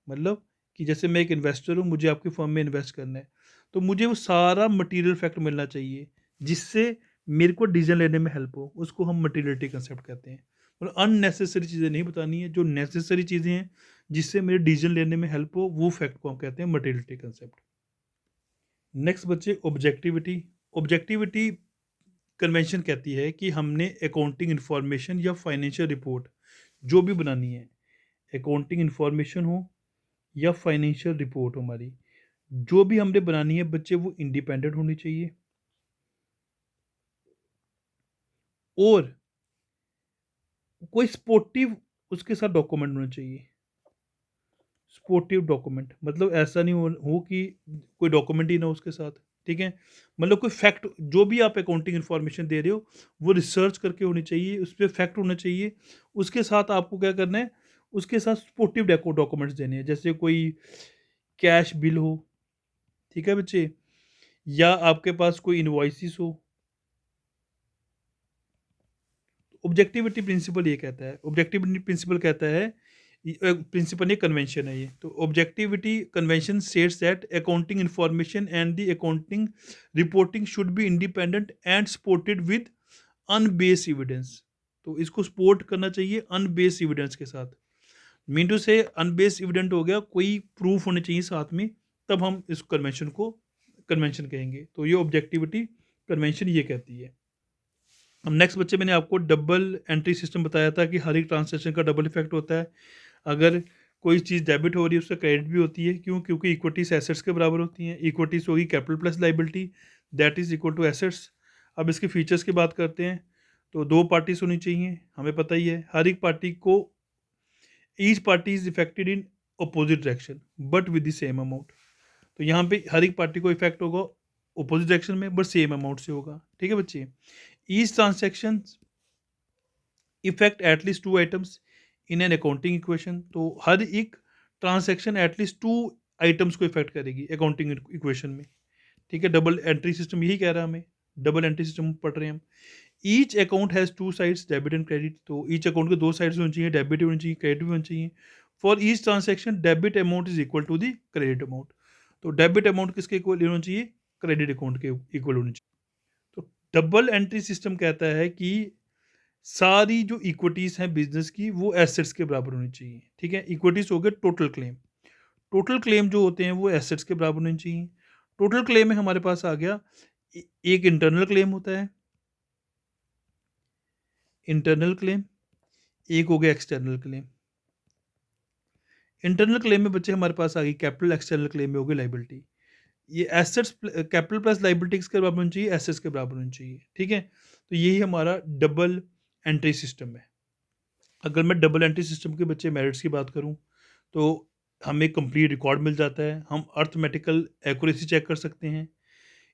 Speaker 1: मतलब कि जैसे मैं एक इन्वेस्टर हूँ, मुझे आपकी फर्म में इन्वेस्ट करना है, तो मुझे वो सारा मटेरियल फैक्ट मिलना चाहिए जिससे मेरे को डिसीजन लेने में हेल्प हो, उसको हम मटेरियलिटी कंसेप्ट कहते हैं। मतलब अननेसेसरी चीज़ें नहीं बतानी है, जो नेसेसरी चीज़ें हैं जिससे मेरे डिसीजन लेने में हेल्प हो, वो फैक्ट को हम कहते हैं मटेरियलिटी कंसेप्ट। नेक्स्ट बच्चे ऑब्जेक्टिविटी। ऑब्जेक्टिविटी कन्वेंशन कहती है कि हमने अकाउंटिंग इंफॉर्मेशन या फाइनेंशियल रिपोर्ट जो भी बनानी है, अकाउंटिंग इंफॉर्मेशन हो या फाइनेंशियल रिपोर्ट हमारी, जो भी हमने बनानी है बच्चे वो इंडिपेंडेंट होनी चाहिए और कोई स्पोर्टिव उसके साथ डॉक्यूमेंट होना चाहिए। सपोर्टिव डॉक्यूमेंट मतलब ऐसा नहीं हो कि कोई डॉक्यूमेंट ही ना हो उसके साथ, ठीक है? मतलब कोई फैक्ट जो भी आप अकाउंटिंग इन्फॉर्मेशन दे रहे हो, वो रिसर्च करके होनी चाहिए, उस पे फैक्ट होना चाहिए। उसके साथ आपको क्या करना है, उसके साथ सपोर्टिव डॉक्यूमेंट्स देने हैं, जैसे कोई कैश बिल हो, ठीक है बच्चे? या आपके पास कोई इनवॉइसेस हो। ऑब्जेक्टिविटी प्रिंसिपल ये कहता है, ऑब्जेक्टिविटी प्रिंसिपल कहता है, प्रिंसिपल नहीं कन्वेंशन है ये। तो objectivity convention states that accounting information and the accounting reporting should be independent and supported with unbased evidence. तो इसको सपोर्ट करना चाहिए अनबेस्ड एविडेंस के साथ। Mean to say unbased evident हो गया, कोई प्रूफ होने चाहिए साथ में, तब हम इस कन्वेंशन को कन्वेंशन कहेंगे। तो ये ऑब्जेक्टिविटी कन्वेंशन ये कहती है। अब नेक्स्ट बच्चे मैंने आपको डबल एंट्री सिस्टम बताया था कि हर एक ट्रांसैक्शन का डबल इफेक्ट होता है। अगर कोई चीज़ डेबिट हो रही है उससे क्रेडिट भी होती है, क्यों? क्योंकि इक्विटीज एसेट्स के बराबर होती हैं। इक्विटीज होगी capital plus liability, that is equal to assets. अब इसके फीचर्स की बात करते हैं। तो दो पार्टीज होनी चाहिए, हमें पता ही है। हर एक पार्टी को, each party is affected in opposite direction but with the same amount. तो यहाँ पे हर एक पार्टी को इफेक्ट होगा अपोजिट डायरेक्शन में बट सेम अमाउंट से होगा, ठीक है बच्चे? Each transaction effect at least to items in an accounting equation. तो हर एक ट्रांसैक्शन एटलीस्ट टू आइटम्स को इफेक्ट करेगी अकाउंटिंग इक्वेशन में, ठीक है? डबल एंट्री सिस्टम यही कह रहा है हमें, डबल एंट्री सिस्टम पढ़ रहे हैं हम। Each account has two sides, debit and credit. तो ईच अकाउंट के दो साइड्स होनी चाहिए, डेबिट भी होनी चाहिए, क्रेडिट भी होनी चाहिए। For each transaction debit amount is equal to the credit amount. तो डेबिट अमाउंट किसके इक्वल होना चाहिए? क्रेडिट अकाउंट के इक्वल होनी चाहिए। तो डबल एंट्री सिस्टम कहता है कि सारी जो इक्विटीज़ हैं बिज़नेस की वो एसेट्स के बराबर होनी चाहिए, ठीक है? इक्विटीज़ हो गए टोटल क्लेम। टोटल क्लेम जो होते हैं वो एसेट्स के बराबर होने चाहिए। टोटल क्लेम में हमारे पास आ गया एक इंटरनल क्लेम होता है, इंटरनल क्लेम, एक हो गया एक्सटर्नल क्लेम। इंटरनल क्लेम में बच्चे हमारे पास आ गई कैपिटल, एक्सटर्नल क्लेम में हो गई लायबिलिटी। ये एसेट्स कैपिटल प्लस लायबिलिटी किसके बराबर होनी चाहिए? एसेट्स के बराबर होनी चाहिए, ठीक है? तो यही हमारा डबल एंट्री सिस्टम है। अगर मैं डबल एंट्री सिस्टम के बच्चे मेरिट्स की बात करूं तो हमें कंप्लीट रिकॉर्ड मिल जाता है, हम अर्थमेटिकल एक्यूरेसी चेक कर सकते हैं।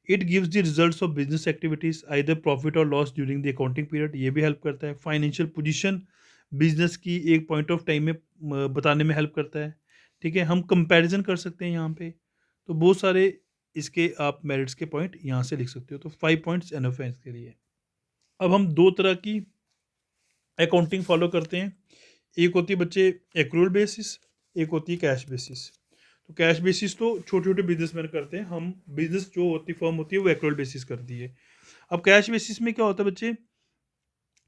Speaker 1: It gives the results of business activities either profit और loss during the accounting period, ये भी हेल्प करता है। फाइनेंशियल पोजीशन बिजनेस की एक पॉइंट ऑफ टाइम में बताने में हेल्प करता है, ठीक है? हम कंपैरिजन कर सकते हैं यहाँ पे। तो बहुत सारे इसके आप मेरिट्स के पॉइंट यहाँ से लिख सकते हो। तो 5 पॉइंट्स एनफ है इसके लिए। अब हम दो तरह की अकाउंटिंग फॉलो करते हैं। एक होती है बच्चे एक्रूअल बेसिस, एक होती है कैश बेसिस। तो कैश बेसिस तो छोटे छोटे बिजनेसमैन करते हैं, हम बिजनेस जो होती फर्म होती है वो एक्रूअल बेसिस करती है। अब कैश बेसिस में क्या होता है बच्चे,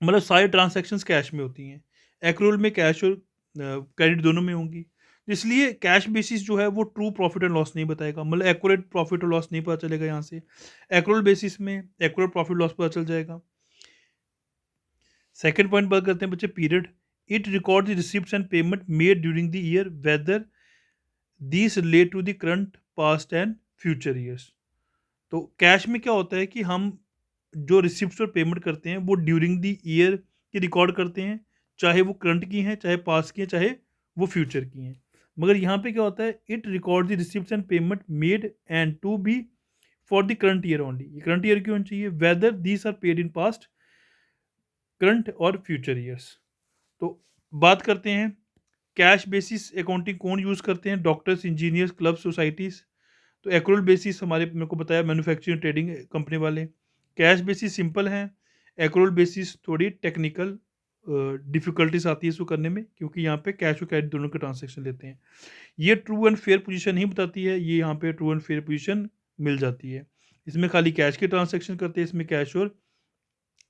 Speaker 1: मतलब सारी ट्रांजैक्शंस कैश में होती हैं। एक्रूअल में कैश और क्रेडिट दोनों में होंगी, इसलिए कैश बेसिस जो है वो ट्रू प्रॉफिट एंड लॉस नहीं बताएगा, मतलब एक्यूरेट प्रॉफिट और लॉस नहीं पता चलेगा यहाँ से। एक्रूअल बेसिस में एक्यूरेट प्रॉफिट लॉस पता चल जाएगा। सेकेंड पॉइंट बात करते हैं बच्चे period. It record the receipts and payment made during the year whether these relate to the current, past and future years. तो कैश में क्या होता है कि हम जो रिसिप्ट्स और पेमेंट करते हैं वो ड्यूरिंग द ईयर की रिकॉर्ड करते हैं, चाहे वो करंट की हैं, चाहे पास्ट की हैं, चाहे वो फ्यूचर की हैं। मगर यहाँ पे क्या होता है, it record the receipts and payment made and to be for the current year only. ये करंट ईयर क्यों होनी चाहिए? Whether these are paid in past, current और फ्यूचर ईयर्स। तो बात करते हैं कैश बेसिस अकाउंटिंग कौन यूज़ करते हैं? Doctors, engineers, club, societies. तो एक्रूअल बेसिस हमारे मेरे को बताया मैन्युफैक्चरिंग ट्रेडिंग कंपनी वाले। कैश बेसिस सिंपल हैं, एक्रूअल बेसिस थोड़ी टेक्निकल डिफ़िकल्टीज आती है इसको करने में, क्योंकि यहाँ पे कैश और क्रेडिट दोनों के ट्रांजेक्शन लेते हैं। ये ट्रू एंड फेयर पोजीशन नहीं बताती है, ये यहाँ पे ट्रू एंड फेयर पोजीशन मिल जाती है। इसमें खाली कैश के ट्रांजेक्शन करते हैं, इसमें कैश और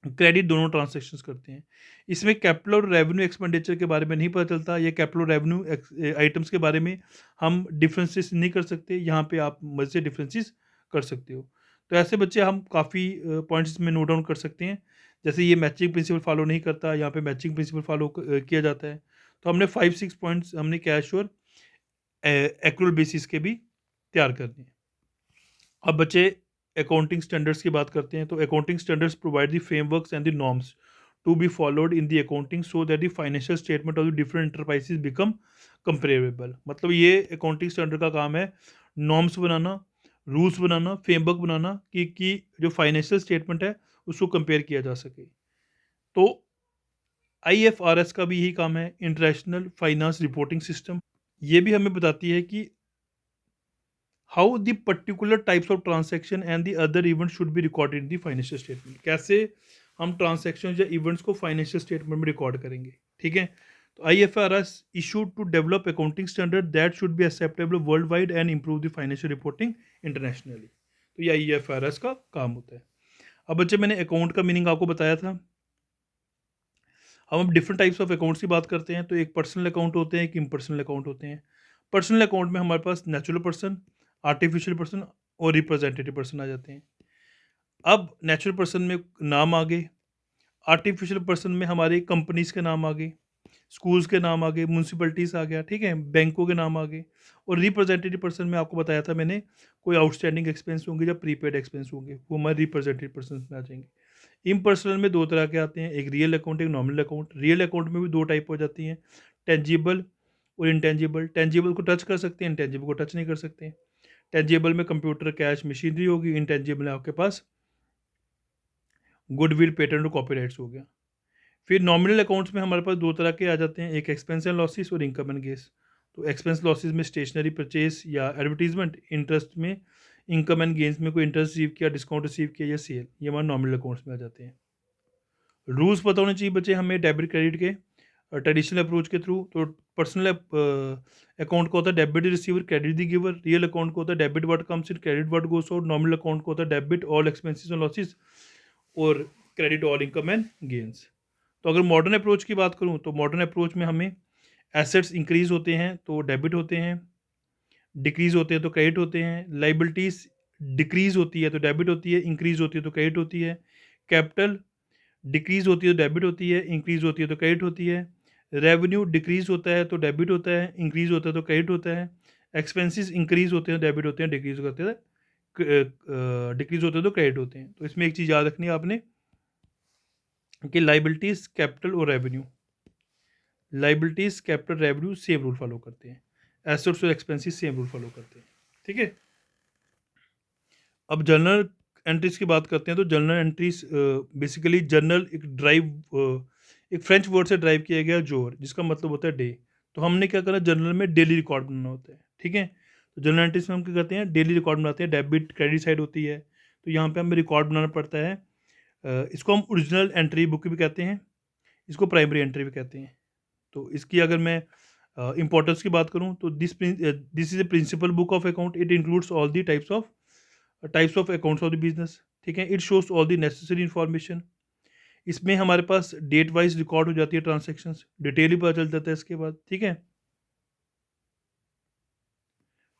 Speaker 1: क्रेडिट दोनों ट्रांजैक्शंस करते हैं। इसमें कैपिटल और रेवेन्यू एक्सपेंडिचर के बारे में नहीं पता चलता, या कैपिटल और रेवेन्यू आइटम्स के बारे में हम डिफरेंसेस नहीं कर सकते। यहाँ पे आप मज़े से डिफरेंसेस कर सकते हो। तो ऐसे बच्चे हम काफ़ी पॉइंट्स में नोट डाउन कर सकते हैं। जैसे ये मैचिंग प्रिंसिपल फॉलो नहीं करता, यहाँ पे मैचिंग प्रिंसिपल फॉलो किया जाता है। तो हमने 5-6 पॉइंट्स हमने कैश और एक्रूअल बेसिस के भी तैयार करनी है। अब बच्चे अकाउंटिंग स्टैंडर्ड्स की बात करते हैं, तो accounting standards provide the frameworks and the norms to be followed in the accounting so that the financial statement of the different enterprises become comparable. मतलब ये अकाउंटिंग स्टैंडर्ड का काम है नॉर्म्स बनाना, रूल्स बनाना, फ्रेमवर्क बनाना कि जो फाइनेंशियल स्टेटमेंट है उसको कंपेयर किया जा सके। तो IFRS का भी यही काम है, इंटरनेशनल फाइनेंस रिपोर्टिंग सिस्टम। ये भी हमें बताती है कि how the particular types of transaction and the other event should be recorded in the financial statement. कैसे हम ट्रांसैक्शन या इवेंट्स को फाइनेंशियल स्टेटमेंट में रिकॉर्ड करेंगे, ठीक है। तो IFRS issued to develop accounting standard that should be acceptable worldwide and improve the financial reporting internationally. तो ये IFRS का काम होता है। अब बच्चे मैंने अकाउंट का मीनिंग आपको बताया था। हम डिफरेंट टाइप्स ऑफ अकाउंट्स की बात करते हैं, तो एक पर्सनल अकाउंट होते हैं, एक इम्पर्सनल अकाउंट होते हैं। पर्सनल अकाउंट में हमारे पास नेचुरल पर्सन, आर्टिफिशियल पर्सन और रिप्रेजेंटेटिव पर्सन आ जाते हैं। अब नेचुरल पर्सन में नाम आ गए, आर्टिफिशियल पर्सन में हमारे कंपनीज के नाम आ गए, स्कूल्स के नाम आ गए, म्यूनसिपलिटीज़ आ गया, ठीक है, बैंकों के नाम आ गए। और रिप्रेजेंटेटिव पर्सन में आपको बताया था मैंने, कोई आउटस्टैंडिंग एक्सपेंस होंगे या प्रीपेड एक्सपेंस होंगे, वो हमारे रिप्रेजेंटेटिव पर्सन में आ जाएंगे। इम्पर्सनल में दो तरह के आते हैं, एक रियल अकाउंट, एक नॉमिनल अकाउंट। रियल अकाउंट में भी दो टाइप हो जाती हैं, टेंजिबल और इंटेंजिबल। टेंजिबल को टच कर सकते हैं, इंटेंजिबल को टच नहीं कर सकते। टेंजिबल में कंप्यूटर, कैश, मशीनरी होगी। इंटेंजिबल में आपके पास गुडविल, पेटेंट और कॉपीराइट्स हो गया। फिर नॉमिनल अकाउंट्स में हमारे पास दो तरह के आ जाते हैं, एक एक्सपेंस एंड लॉसेस और इनकम एंड गेस। तो एक्सपेंस लॉसेस में स्टेशनरी परचेज या एडवर्टीजमेंट, इंटरेस्ट में, इनकम एंड गेंस में कोई इंटरेस्ट रिसीव किया, डिस्काउंट रिसीव किया या सेल, ये हमारे नॉमिनल अकाउंट्स में आ जाते हैं। रूल्स पता होने चाहिए बच्चे हमें डेबिट क्रेडिट के ट्रेडिशनल अप्रोच के थ्रू। तो पर्सनल अकाउंट को होता है debit receiver, credit the giver. Real account को होता है debit what comes in, credit what goes out. Nominal account को होता है debit all expenses and losses और credit all income and gains. तो अगर मॉडर्न अप्रोच की बात करूँ, तो मॉडर्न अप्रोच में हमें एसेट्स इंक्रीज होते हैं तो डेबिट होते हैं, डिक्रीज होते हैं तो क्रेडिट होते हैं। लाइबिलिटीज़ डिक्रीज होती है तो डेबिट होती है, इंक्रीज होती है तो क्रेडिट होती है। कैपिटल डिक्रीज होती है तो डेबिट होती है, इंक्रीज होती है तो क्रेडिट होती है। रेवेन्यू डिक्रीज होता है तो डेबिट होता है, इंक्रीज होता है तो क्रेडिट होता है। एक्सपेंसेस इंक्रीज होते हैं डेबिट होते हैं, डिक्रीज होते हैं डिक्रीज होते हैं तो क्रेडिट होते हैं। तो इसमें एक चीज़ याद रखनी है आपने कि लाइबिलिटीज़, कैपिटल और revenue, liabilities, capital, revenue same rule follow करते हैं। एसेट्स और एक्सपेंसेस सेम रूल फॉलो करते हैं, ठीक है। अब जर्नल एंट्रीज की बात करते हैं, तो जर्नल एंट्रीज बेसिकली जर्नल एक एक फ्रेंच वर्ड से ड्राइव किया गया जोर, जिसका मतलब होता है डे। तो हमने क्या करा, जर्नल में डेली रिकॉर्ड बनाना होता है, ठीक है। तो जर्नल एंट्रीज में हम क्या करते हैं, डेली रिकॉर्ड बनाते हैं। डेबिट क्रेडिट साइड होती है, तो यहाँ पे हमें रिकॉर्ड बनाना पड़ता है। इसको हम ओरिजिनल एंट्री बुक भी कहते हैं, इसको प्राइमरी एंट्री भी कहते हैं। तो इसकी अगर मैं इंपॉर्टेंस की बात करूँ, तो this is a principal book of account. It includes all the types of accounts of the business, ठीक है। It shows all the necessary information. इसमें हमारे पास डेट वाइज रिकॉर्ड हो जाती है ट्रांजेक्शन्स, डिटेल ही पता चल जाता है इसके बाद, ठीक है।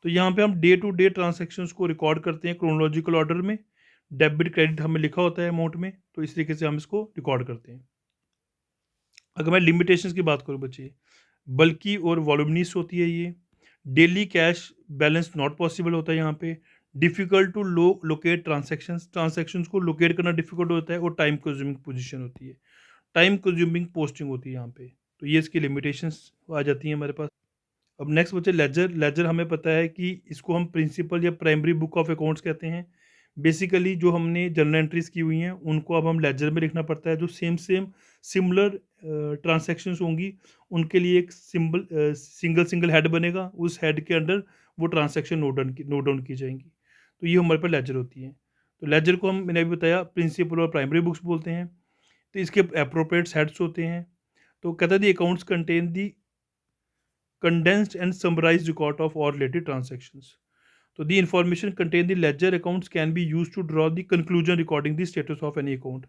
Speaker 1: तो यहाँ पे हम डे टू डे ट्रांजेक्शन्स को रिकॉर्ड करते हैं क्रोनोलॉजिकल ऑर्डर में। डेबिट क्रेडिट हमें लिखा होता है अमाउंट में, तो इस तरीके से हम इसको रिकॉर्ड करते हैं। अगर मैं लिमिटेशंस की बात करूँ बच्चे, बल्कि और वॉल्यूमिनस होती है ये। Daily cash balance not possible होता है यहाँ पे। डिफ़िकल्ट टू लोकेट ट्रांजैक्शंस को लोकेट करना डिफ़िकल्ट होता है। और टाइम कंज्यूमिंग पोजीशन होती है, टाइम कंज्यूमिंग पोस्टिंग होती है यहाँ पे। तो ये इसकी लिमिटेशंस आ जाती हैं हमारे पास। अब नेक्स्ट बच्चे लेजर। लेजर हमें पता है कि इसको हम प्रिंसिपल या प्राइमरी बुक ऑफ अकाउंट्स कहते हैं। बेसिकली जो हमने जर्नल एंट्रीज की हुई हैं उनको अब हम लेजर में लिखना पड़ता है। जो सिमिलर ट्रांजैक्शंस होंगी उनके लिए एक सिंगल हेड बनेगा, उस हेड के अंडर वो ट्रांजैक्शन नोट डाउन की जाएंगी। तो ये हमारे पास लेजर होती है। तो लेजर को हम, मैंने अभी बताया, प्रिंसिपल और प्राइमरी बुक्स बोलते हैं। तो इसके अप्रोप्रिएट हेड्स होते हैं। तो कहता है the accounts contain the condensed and summarized record of all related transactions. So the information contained in the ledger accounts can be used to draw the conclusion regarding the status of any account.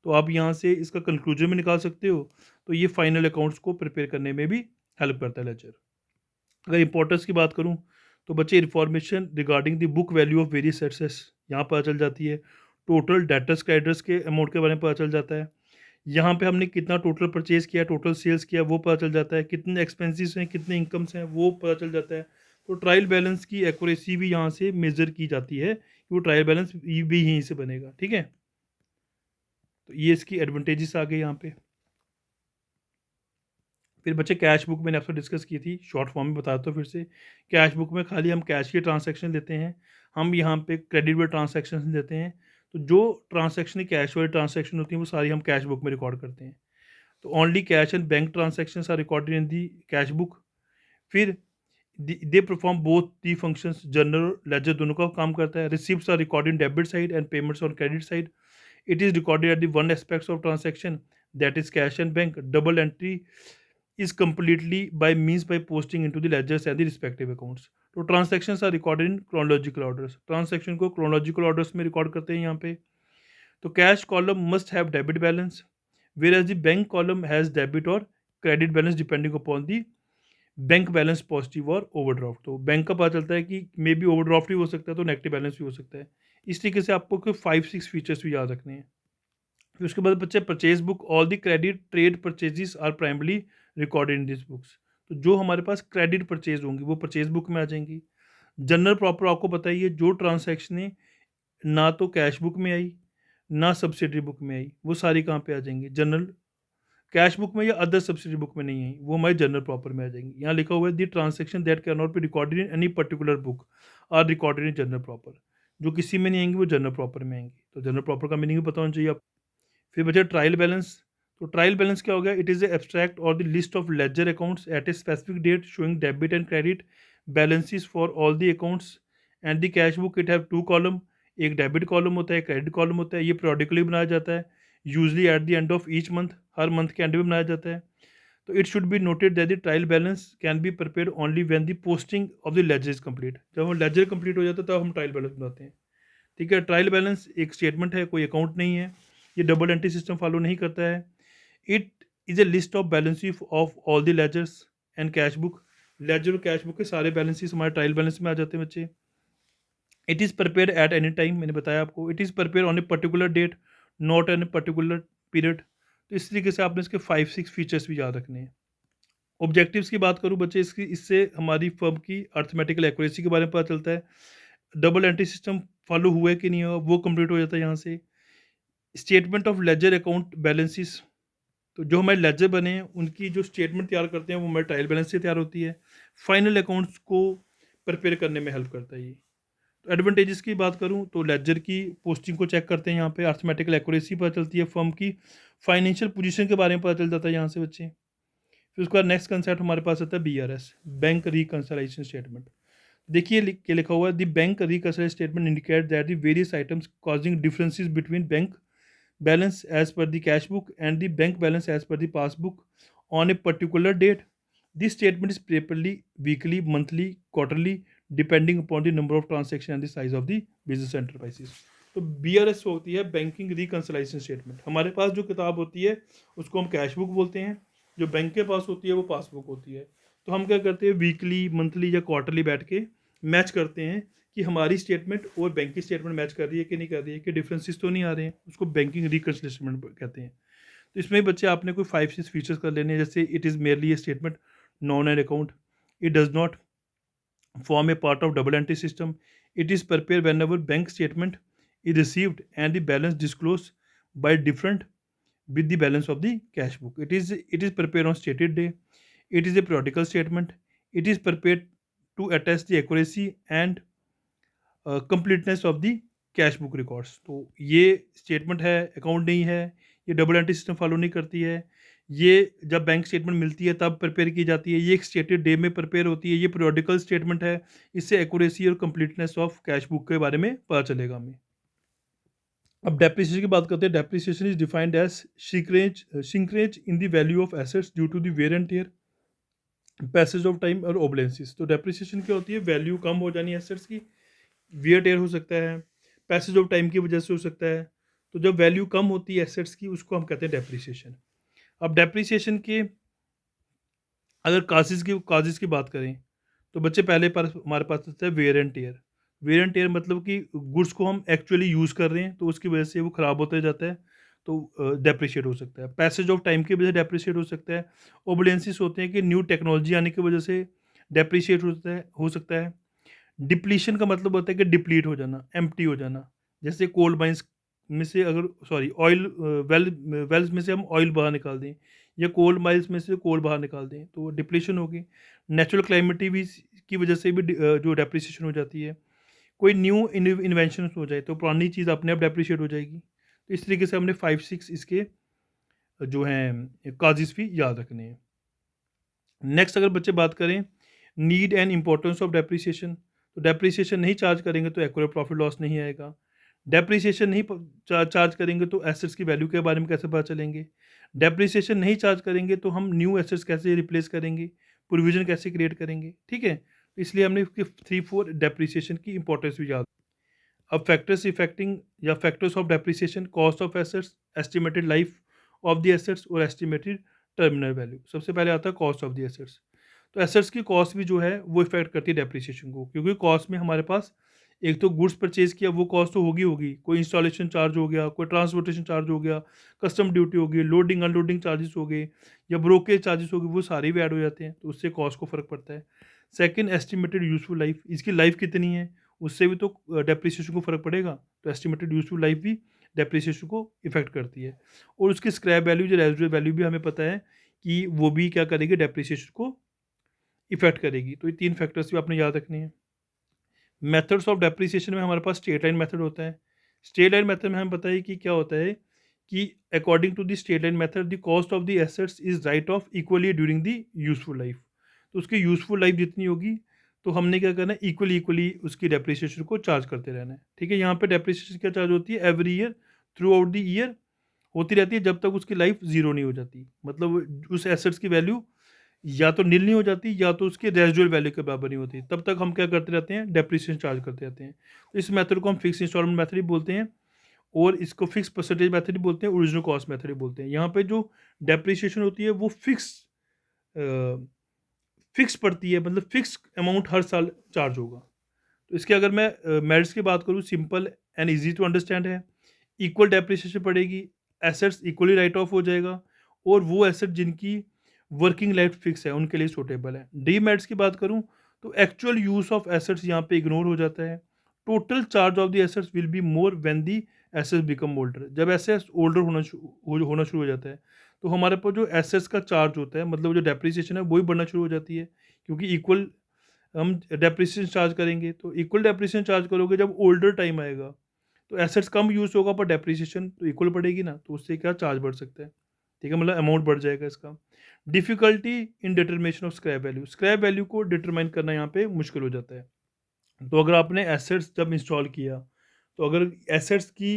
Speaker 1: तो आप यहाँ से इसका कंक्लूजन भी निकाल सकते हो। तो ये फाइनल अकाउंट्स को प्रिपेयर करने में भी हेल्प करता है लेजर। अगर इंपॉर्टेंस की बात करूँ, तो बच्चे information regarding the book value of various assets यहाँ पता चल जाती है। टोटल डेटर्स क्रेडिटर्स के अमाउंट के बारे में पता चल जाता है। यहाँ पे हमने कितना टोटल परचेज़ किया, टोटल सेल्स किया, वो पता चल जाता है। कितने एक्सपेंसेस हैं, कितने इनकम्स हैं, वो पता चल जाता है। तो ट्रायल बैलेंस की एक्यूरेसी भी यहाँ से मेज़र की जाती है, वो ट्रायल बैलेंस भी यहीं से बनेगा, ठीक है? तो ये इसकी एडवांटेजेस आ गए यहाँ पे। फिर बच्चे कैश बुक मैंने आपसे डिस्कस की थी, शॉर्ट फॉर्म में बताता हूँ फिर से। कैश बुक में खाली हम कैश के ट्रांसैक्शन लेते हैं, हम यहाँ पे क्रेडिट वाले ट्रांसैक्शन लेते हैं। तो जो ट्रांसैक्शन कैश वाली ट्रांसैक्शन होती हैं वो सारी हम कैश बुक में रिकॉर्ड करते हैं। तो only cash and bank transactions are recorded in the cash book. फिर they perform both the functions, journal ledger दोनों का काम करता है। Receipts are recorded in debit side and payments on credit side. It is recorded at the one aspects of transaction, that is cash and bank. Double entry is completely by means by posting into the ledgers and the respective accounts. तो transactions are recorded in chronological orders. Transaction को chronological orders में record करते हैं यहाँ पे। तो cash column must have debit balance, whereas the bank column has debit or credit balance depending upon the bank balance positive और ओवरड्राफ्ट। तो बैंक का पता चलता है कि मे बी ओवरड्राफ्ट भी हो सकता है, तो नेगेटिव बैलेंस भी हो सकता है। इस तरीके से आपको कोई 5-6 फीचर्स भी याद रखने हैं। फिर उसके बाद बच्चे purchase book, all the credit trade purchases are primarily recorded in this books. तो जो हमारे पास क्रेडिट परचेज होंगी वो परचेज बुक में आ जाएंगी। जनरल प्रॉपर आपको बताइए, जो ट्रांसैक्शनें ना तो कैश बुक में आई ना सब्सिडरी बुक में आई, वो सारी कहाँ पे आ जाएंगी? जनरल कैश बुक में या अदर सब्सिडरी बुक में नहीं आई, वो हमारे जनरल प्रॉपर में आ जाएंगी। यहाँ लिखा हुआ है the transaction that can not be recorded in any particular book are recorded in journal proper. जो किसी में नहीं आएंगी वो जनरल प्रॉपर में आएंगी। तो जनरल प्रॉपर का मीनिंग भी पता होना चाहिए आपको। फिर बचा ट्रायल बैलेंस। तो ट्रायल बैलेंस क्या हो गया? It is abstract or the list of ledger accounts at a specific date showing debit and credit balances for all the accounts and the cash book. It have 2 column, एक डेबिट कॉलम होता है, क्रेडिट कॉलम होता है। ये पीरियडिकली बनाया जाता है, usually at the end of each month, हर मंथ के एंड में बनाया जाता है। तो it should be noted that the trial balance can be prepare only when the posting of the ledger is complete. जब हम लेजर कंप्लीट हो जाता है तब हम ट्रायल बैलेंस बनाते हैं, ठीक है? ट्रायल बैलेंस एक स्टेटमेंट है, कोई अकाउंट नहीं है। ये डबल एंट्री सिस्टम फॉलो नहीं करता है। It is a list of balance of all the ledgers and cash book. Ledger और कैश बुक के सारे बैलेंसेस हमारे ट्रायल बैलेंस में आ जाते हैं बच्चे। It is prepare at any time, मैंने बताया आपको। It is prepare on a particular date, not an a particular period. तो इस तरीके से आपने इसके 5-6 फीचर्स भी याद रखने हैं। ऑब्जेक्टिव्स की बात करूँ बच्चे, इसकी इससे हमारी फर्म की अर्थमेटिकल एक्यूरेसी के बारे में पता चलता है। डबल एंट्री सिस्टम फॉलो हुआ है कि नहीं हुआ, वो कंप्लीट हो जाता है यहाँ से। Statement of ledger account balances, तो जो हमारे लेजर बने हैं उनकी जो स्टेटमेंट तैयार करते हैं वो हमारे ट्रायल बैलेंस से तैयार होती है। फाइनल अकाउंट्स को प्रिपेयर करने में हेल्प करता है ये। तो एडवांटेजेस की बात करूँ तो लेजर की पोस्टिंग को चेक करते हैं यहाँ पे, अर्थमेटिकल एक्यूरेसी पता चलती है, फर्म की फाइनेंशियल पोजीशन के बारे में पता चल जाता है यहाँ से बच्चे। फिर उसके बाद नेक्स्ट कंसेप्ट हमारे पास आता है BRS, बैंक रिकंसिलिएशन स्टेटमेंट। देखिए के लिखा हुआ है the bank reconciliation statement indicate that the various items causing differences between bank balance as per the cash book and the bank balance as per the passbook on a particular date. This statement is prepared weekly, monthly, quarterly, depending upon the number of transactions and the size of the business enterprises. तो BRS होती है बैंकिंग रिकंसिलिएशन स्टेटमेंट। हमारे पास जो किताब होती है उसको हम कैश बुक बोलते हैं, जो बैंक के पास होती है वो पासबुक होती है। तो हम क्या करते हैं, वीकली, मंथली या क्वार्टरली बैठ के मैच करते हैं कि हमारी स्टेटमेंट और बैंक की स्टेटमेंट मैच कर रही है कि नहीं कर रही है, कि डिफरेंसेस तो नहीं आ रहे हैं। उसको बैंकिंग रिकंसिलिएशन कहते हैं। तो इसमें बच्चे आपने कोई 5-6 फीचर्स कर लेने हैं, जैसे it is merely A statement, non an account, it does not form a part of double entry system. It is prepared whenever bank statement is received and the balance disclosed by different with the balance of the cash book. It is prepared on stated day. It is a periodical statement. It is prepared to attest the accuracy and completeness of the cash book records. तो ये स्टेटमेंट है, अकाउंट नहीं है, ये डबल एंट्री सिस्टम फॉलो नहीं करती है। ये जब बैंक स्टेटमेंट मिलती है तब प्रिपेयर की जाती है, ये एक स्टेटेड डे में प्रिपेयर होती है, ये पीरियडिकल स्टेटमेंट है। इससे एक्यूरेसी और कंप्लीटनेस ऑफ कैश बुक के बारे में पता चलेगा हमें। अब डेप्रिसिएशन की बात करते हैं। Depreciation is defined as shrinkage in the value of assets due to the wear and tear, passage of time और ओबलेंसिस। तो डेप्रिसिएशन क्या होती है? वैल्यू कम हो जानी एसेट्स की, वियर टेयर हो सकता है, पैसेज ऑफ टाइम की वजह से हो सकता है। तो जब वैल्यू कम होती है एसेट्स की, उसको हम कहते हैं डेप्रिसिएशन। अब डेप्रिसिएशन के अगर काजेज़ की बात करें तो बच्चे पहले पर हमारे पास होता है wear and tear. Wear and tear मतलब कि गुड्स को हम एक्चुअली यूज़ कर रहे हैं तो उसकी वजह से वो ख़राब होते जाता है, तो डेप्रिशिएट हो सकता है। पैसेज ऑफ टाइम की वजह से डेप्रिशिएट हो सकता है। ओबलेंसिस होते हैं कि न्यू टेक्नोलॉजी आने की वजह से डेप्रिशिएट हो सकता है। डिप्लीशन का मतलब होता है कि डिप्लीट हो जाना, एम्प्टी हो जाना। जैसे कोल माइंस में से अगर सॉरी ऑयल वेल्स में से हम ऑयल बाहर निकाल दें या कोल माइंस में से कोल बाहर निकाल दें तो डिप्लीशन होगी। नेचुरल क्लाइमेटी भी की वजह से भी जो डेप्रिसिएशन हो जाती है। कोई न्यू इन्वेंशन हो जाए तो पुरानी चीज़ अपने आप डेप्रिशिएट हो जाएगी। तो इस तरीके से हमने 5-6 इसके जो हैं काजेज़ भी याद रखने हैं। नेक्स्ट अगर बच्चे बात करें need and importance of depreciation, तो डेप्रिसिएशन नहीं चार्ज करेंगे तो एक्यूरेट प्रॉफिट लॉस नहीं आएगा। डेप्रिसिएशन नहीं चार्ज करेंगे तो एसेट्स की वैल्यू के बारे में कैसे पता चलेंगे। डेप्रिसिएशन नहीं चार्ज करेंगे तो हम न्यू एसेट्स कैसे रिप्लेस करेंगे, प्रोविजन कैसे क्रिएट करेंगे। ठीक है, तो इसलिए हमने इसके 3-4 डेप्रिसिएशन की इंपॉर्टेंस भी याद। अब फैक्टर्स इफेक्टिंग या factors of depreciation, cost of assets, estimated life of the assets और एस्टिमेटेड टर्मिनल वैल्यू। सबसे पहले आता है कॉस्ट ऑफ द एसेट्स। तो एसेट्स की कॉस्ट भी जो है वो इफेक्ट करती है डेप्रिसिएशन को, क्योंकि कॉस्ट में हमारे पास एक तो गुड्स परचेज किया वो कॉस्ट तो होगी, कोई इंस्टॉलेशन चार्ज हो गया, कोई ट्रांसपोर्टेशन चार्ज हो गया, कस्टम ड्यूटी हो गई, लोडिंग अनलोडिंग चार्जेस हो गए या ब्रोकेज चार्जेस हो गए, वो सारे भी ऐड हो जाते हैं, तो उससे कॉस्ट को फ़र्क पड़ता है। सेकंड एस्टिमेटेड यूजफुल लाइफ, इसकी लाइफ कितनी है उससे भी तो डेप्रिसिएशन को फ़र्क पड़ेगा। तो एस्टिमेटेड यूजफुल लाइफ भी डेप्रिसिएशन को इफेक्ट करती है। और उसकी स्क्रैप वैल्यू जो रेजिडुअल वैल्यू भी हमें पता है कि वो भी क्या करेगी, डेप्रिसिएशन को इफेक्ट करेगी। तो ये 3 फैक्टर्स भी आपने याद रखने हैं। मेथड्स ऑफ डेप्रिसिएशन में हमारे पास स्ट्रेट लाइन मेथड होता है। स्ट्रेट लाइन मेथड में हमें पता है कि क्या होता है कि according to the straight line method the cost of the assets is write off equally during the useful life. तो उसकी यूजफुल लाइफ जितनी होगी तो हमने क्या करना है, इक्वली इक्वली उसकी डेप्रिसिएशन को चार्ज करते रहना है। ठीक है, यहाँ पे डेप्रिसिएशन क्या चार्ज होती है, every year through out the year होती रहती है जब तक उसकी लाइफ जीरो नहीं हो जाती। मतलब उस एसेट्स की वैल्यू या तो नील नहीं हो जाती या तो उसके रेजिडुअल वैल्यू के बराबर नहीं होती, तब तक हम क्या करते रहते हैं, डेप्रिसिएशन चार्ज करते रहते हैं। तो इस मेथड को हम फिक्स इंस्टॉलमेंट मेथड ही बोलते हैं और इसको फिक्स परसेंटेज मेथड ही बोलते हैं, ओरिजिनल कॉस्ट मेथड ही बोलते हैं। यहाँ पे जो डेप्रिसिएशन होती है वो फिक्स पड़ती है, मतलब फिक्स अमाउंट हर साल चार्ज होगा। तो इसके अगर मैं मेरिट्स की बात करूँ, simple and easy to understand है। इक्वल डेप्रिसिएशन पड़ेगी, एसेट्स इक्वली राइट ऑफ हो जाएगा और वो एसेट जिनकी वर्किंग लाइफ फिक्स है उनके लिए सूटेबल है। डीमेरिट्स की बात करूँ तो एक्चुअल यूज ऑफ एसेट्स यहाँ पे इग्नोर हो जाता है। Total charge of the assets will be more when the assets become older. जब एसेट्स ओल्डर होना शुरू हो जाता है तो हमारे पास जो एसेट्स का चार्ज होता है, मतलब जो डेप्रिसिएशन है वही बढ़ना शुरू हो जाती है, क्योंकि इक्वल हम डेप्रिसिएशन चार्ज करेंगे। तो इक्वल डेप्रिसिएशन चार्ज करोगे जब ओल्डर टाइम आएगा तो एसेट्स कम यूज़ होगा पर डेप्रिसिएशन तो इक्वल पड़ेगी ना, तो उससे क्या चार्ज बढ़ सकता है। ठीक है, मतलब अमाउंट बढ़ जाएगा इसका। Difficulty in determination of scrap value को डिटरमाइन करना यहाँ पे मुश्किल हो जाता है। तो अगर आपने एसेट्स जब इंस्टॉल किया तो अगर एसेट्स की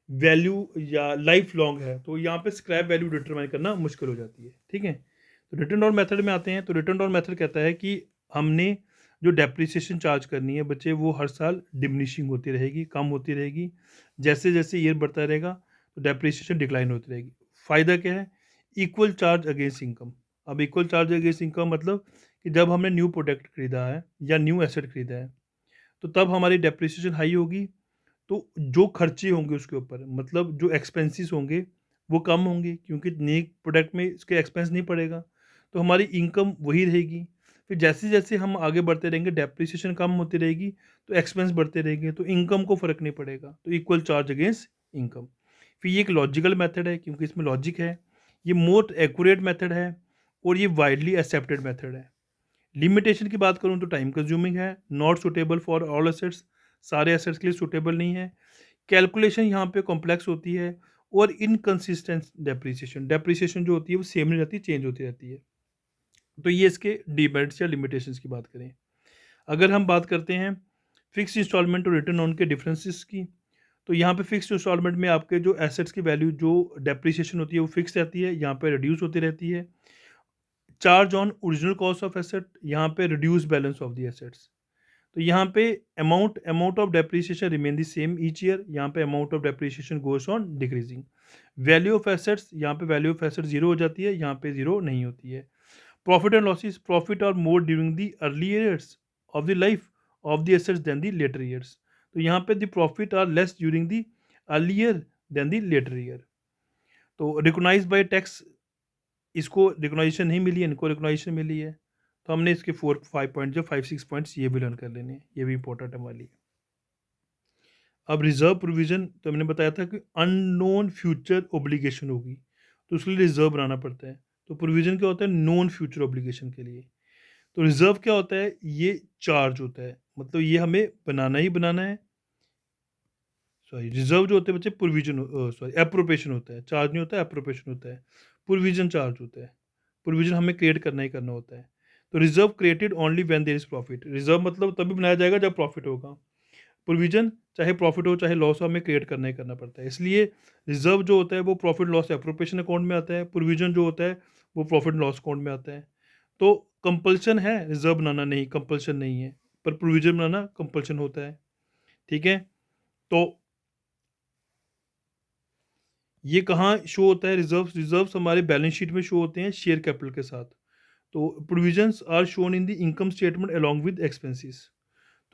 Speaker 1: वैल्यू या लाइफ लॉन्ग है तो यहाँ पे स्क्रैप वैल्यू डिटरमाइन करना मुश्किल हो जाती है। ठीक है, तो रिटर्न डाउन मेथड में आते हैं। तो रिटर्न डाउन मेथड कहता है कि हमने जो डेप्रिसिएशन चार्ज करनी है बच्चे वो हर साल डिमिनिशिंग होती रहेगी, कम होती रहेगी। जैसे जैसे ईयर बढ़ता रहेगा तो डेप्रिसिएशन डिक्लाइन होती रहेगी। फ़ायदा क्या है, इक्वल चार्ज अगेंस्ट इनकम। अब इक्वल चार्ज अगेंस्ट इनकम मतलब कि जब हमने न्यू प्रोडक्ट खरीदा है या न्यू एसेट खरीदा है तो तब हमारी डेप्रिसिएशन हाई होगी, तो जो खर्चे होंगे उसके ऊपर, मतलब जो एक्सपेंसेस होंगे वो कम होंगे क्योंकि नए प्रोडक्ट में इसके एक्सपेंस नहीं पड़ेगा, तो हमारी इनकम वही रहेगी। फिर जैसे जैसे हम आगे बढ़ते रहेंगे डेप्रिसिएशन कम होती रहेगी तो एक्सपेंस बढ़ते रहेंगे, तो इनकम को फ़र्क नहीं पड़ेगा। तो इक्वल चार्ज अगेंस्ट इनकम। फिर ये एक लॉजिकल मेथड है क्योंकि इसमें लॉजिक है, ये मोस्ट एक्यूरेट मेथड है और ये वाइडली एक्सेप्टेड मेथड है। लिमिटेशन की बात करूँ तो टाइम कंज्यूमिंग है, not suitable for all assets, सारे एसेट्स के लिए सुटेबल नहीं है। कैलकुलेशन यहाँ पे कॉम्प्लेक्स होती है और इनकंसिस्टेंट डेप्रिसिएशन जो होती है वो सेम नहीं रहती, चेंज होती रहती है। तो ये इसके डिमेरिट्स या लिमिटेशंस की बात करें। अगर हम बात करते हैं फिक्स इंस्टॉलमेंट और रिटर्न ऑन के डिफरेंसेस की, तो यहाँ पे फिक्स इंस्टॉलमेंट में आपके जो एसेट्स की वैल्यू जो डेप्रिसिएशन होती है वो फिक्स रहती है, यहाँ पे रिड्यूस होती रहती है। Charge on original cost of asset, यहाँ पे reduce balance of the assets. तो यहाँ पे amount of depreciation remain the same each year, यहाँ पे amount of depreciation goes on decreasing. Value of assets, यहाँ पे वैल्यू ऑफ एसेट्स जीरो हो जाती है, यहाँ पे जीरो नहीं होती है। Profit and losses, profit are more during the early years of the life of the assets than the later years. तो यहाँ पे the profit are less during the earlier than the later year. तो रिकॉग्नाइज बाय टैक्स, इसको रिकॉग्नाइजेशन नहीं मिली है, इनको रिकॉग्नाइजेशन मिली है। तो हमने इसके 4-5 पॉइंट जो 5-6 पॉइंट्स ये भी लर्न कर लेने हैं, ये भी इंपॉर्टेंट हमारे लिए। अब रिजर्व प्रोविजन तो हमने बताया था कि अननोन फ्यूचर ऑब्लिगेशन होगी, तो उसके लिए रिजर्व बनाना पड़ता है। तो प्रोविजन क्या होता है? नॉन फ्यूचर ऑब्लिगेशन के लिए। तो रिजर्व क्या होता है? ये चार्ज होता है, मतलब ये हमें बनाना ही बनाना है। सॉरी, रिजर्व जो होते हैं बच्चे प्रोविजन, सॉरी एप्रोप्रिएशन होता है, चार्ज नहीं होता है, एप्रोप्रिएशन होता है। प्रोविजन चार्ज होता है, प्रोविजन हमें क्रिएट करना ही करना होता है। तो reserve created only when there is profit, reserve मतलब तभी बनाया जाएगा जब प्रॉफिट होगा। प्रोविजन चाहे प्रॉफिट हो चाहे लॉस हो, हमें क्रिएट करना ही करना पड़ता है। इसलिए रिजर्व जो होता है वो प्रॉफिट लॉस एप्रोप्रिएशन अकाउंट में आता है, प्रोविजन जो होता है वो प्रॉफिट लॉस अकाउंट में आता है। तो कंपल्सन है रिजर्व बनाना, नहीं कंपल्सन नहीं है, पर प्रोविजन बनाना कंपल्सन होता है। ठीक है, तो ये कहाँ शो होता है? रिजर्व्स हमारे बैलेंस शीट में शो होते हैं शेयर कैपिटल के साथ। तो provisions are shown in the income statement along with expenses.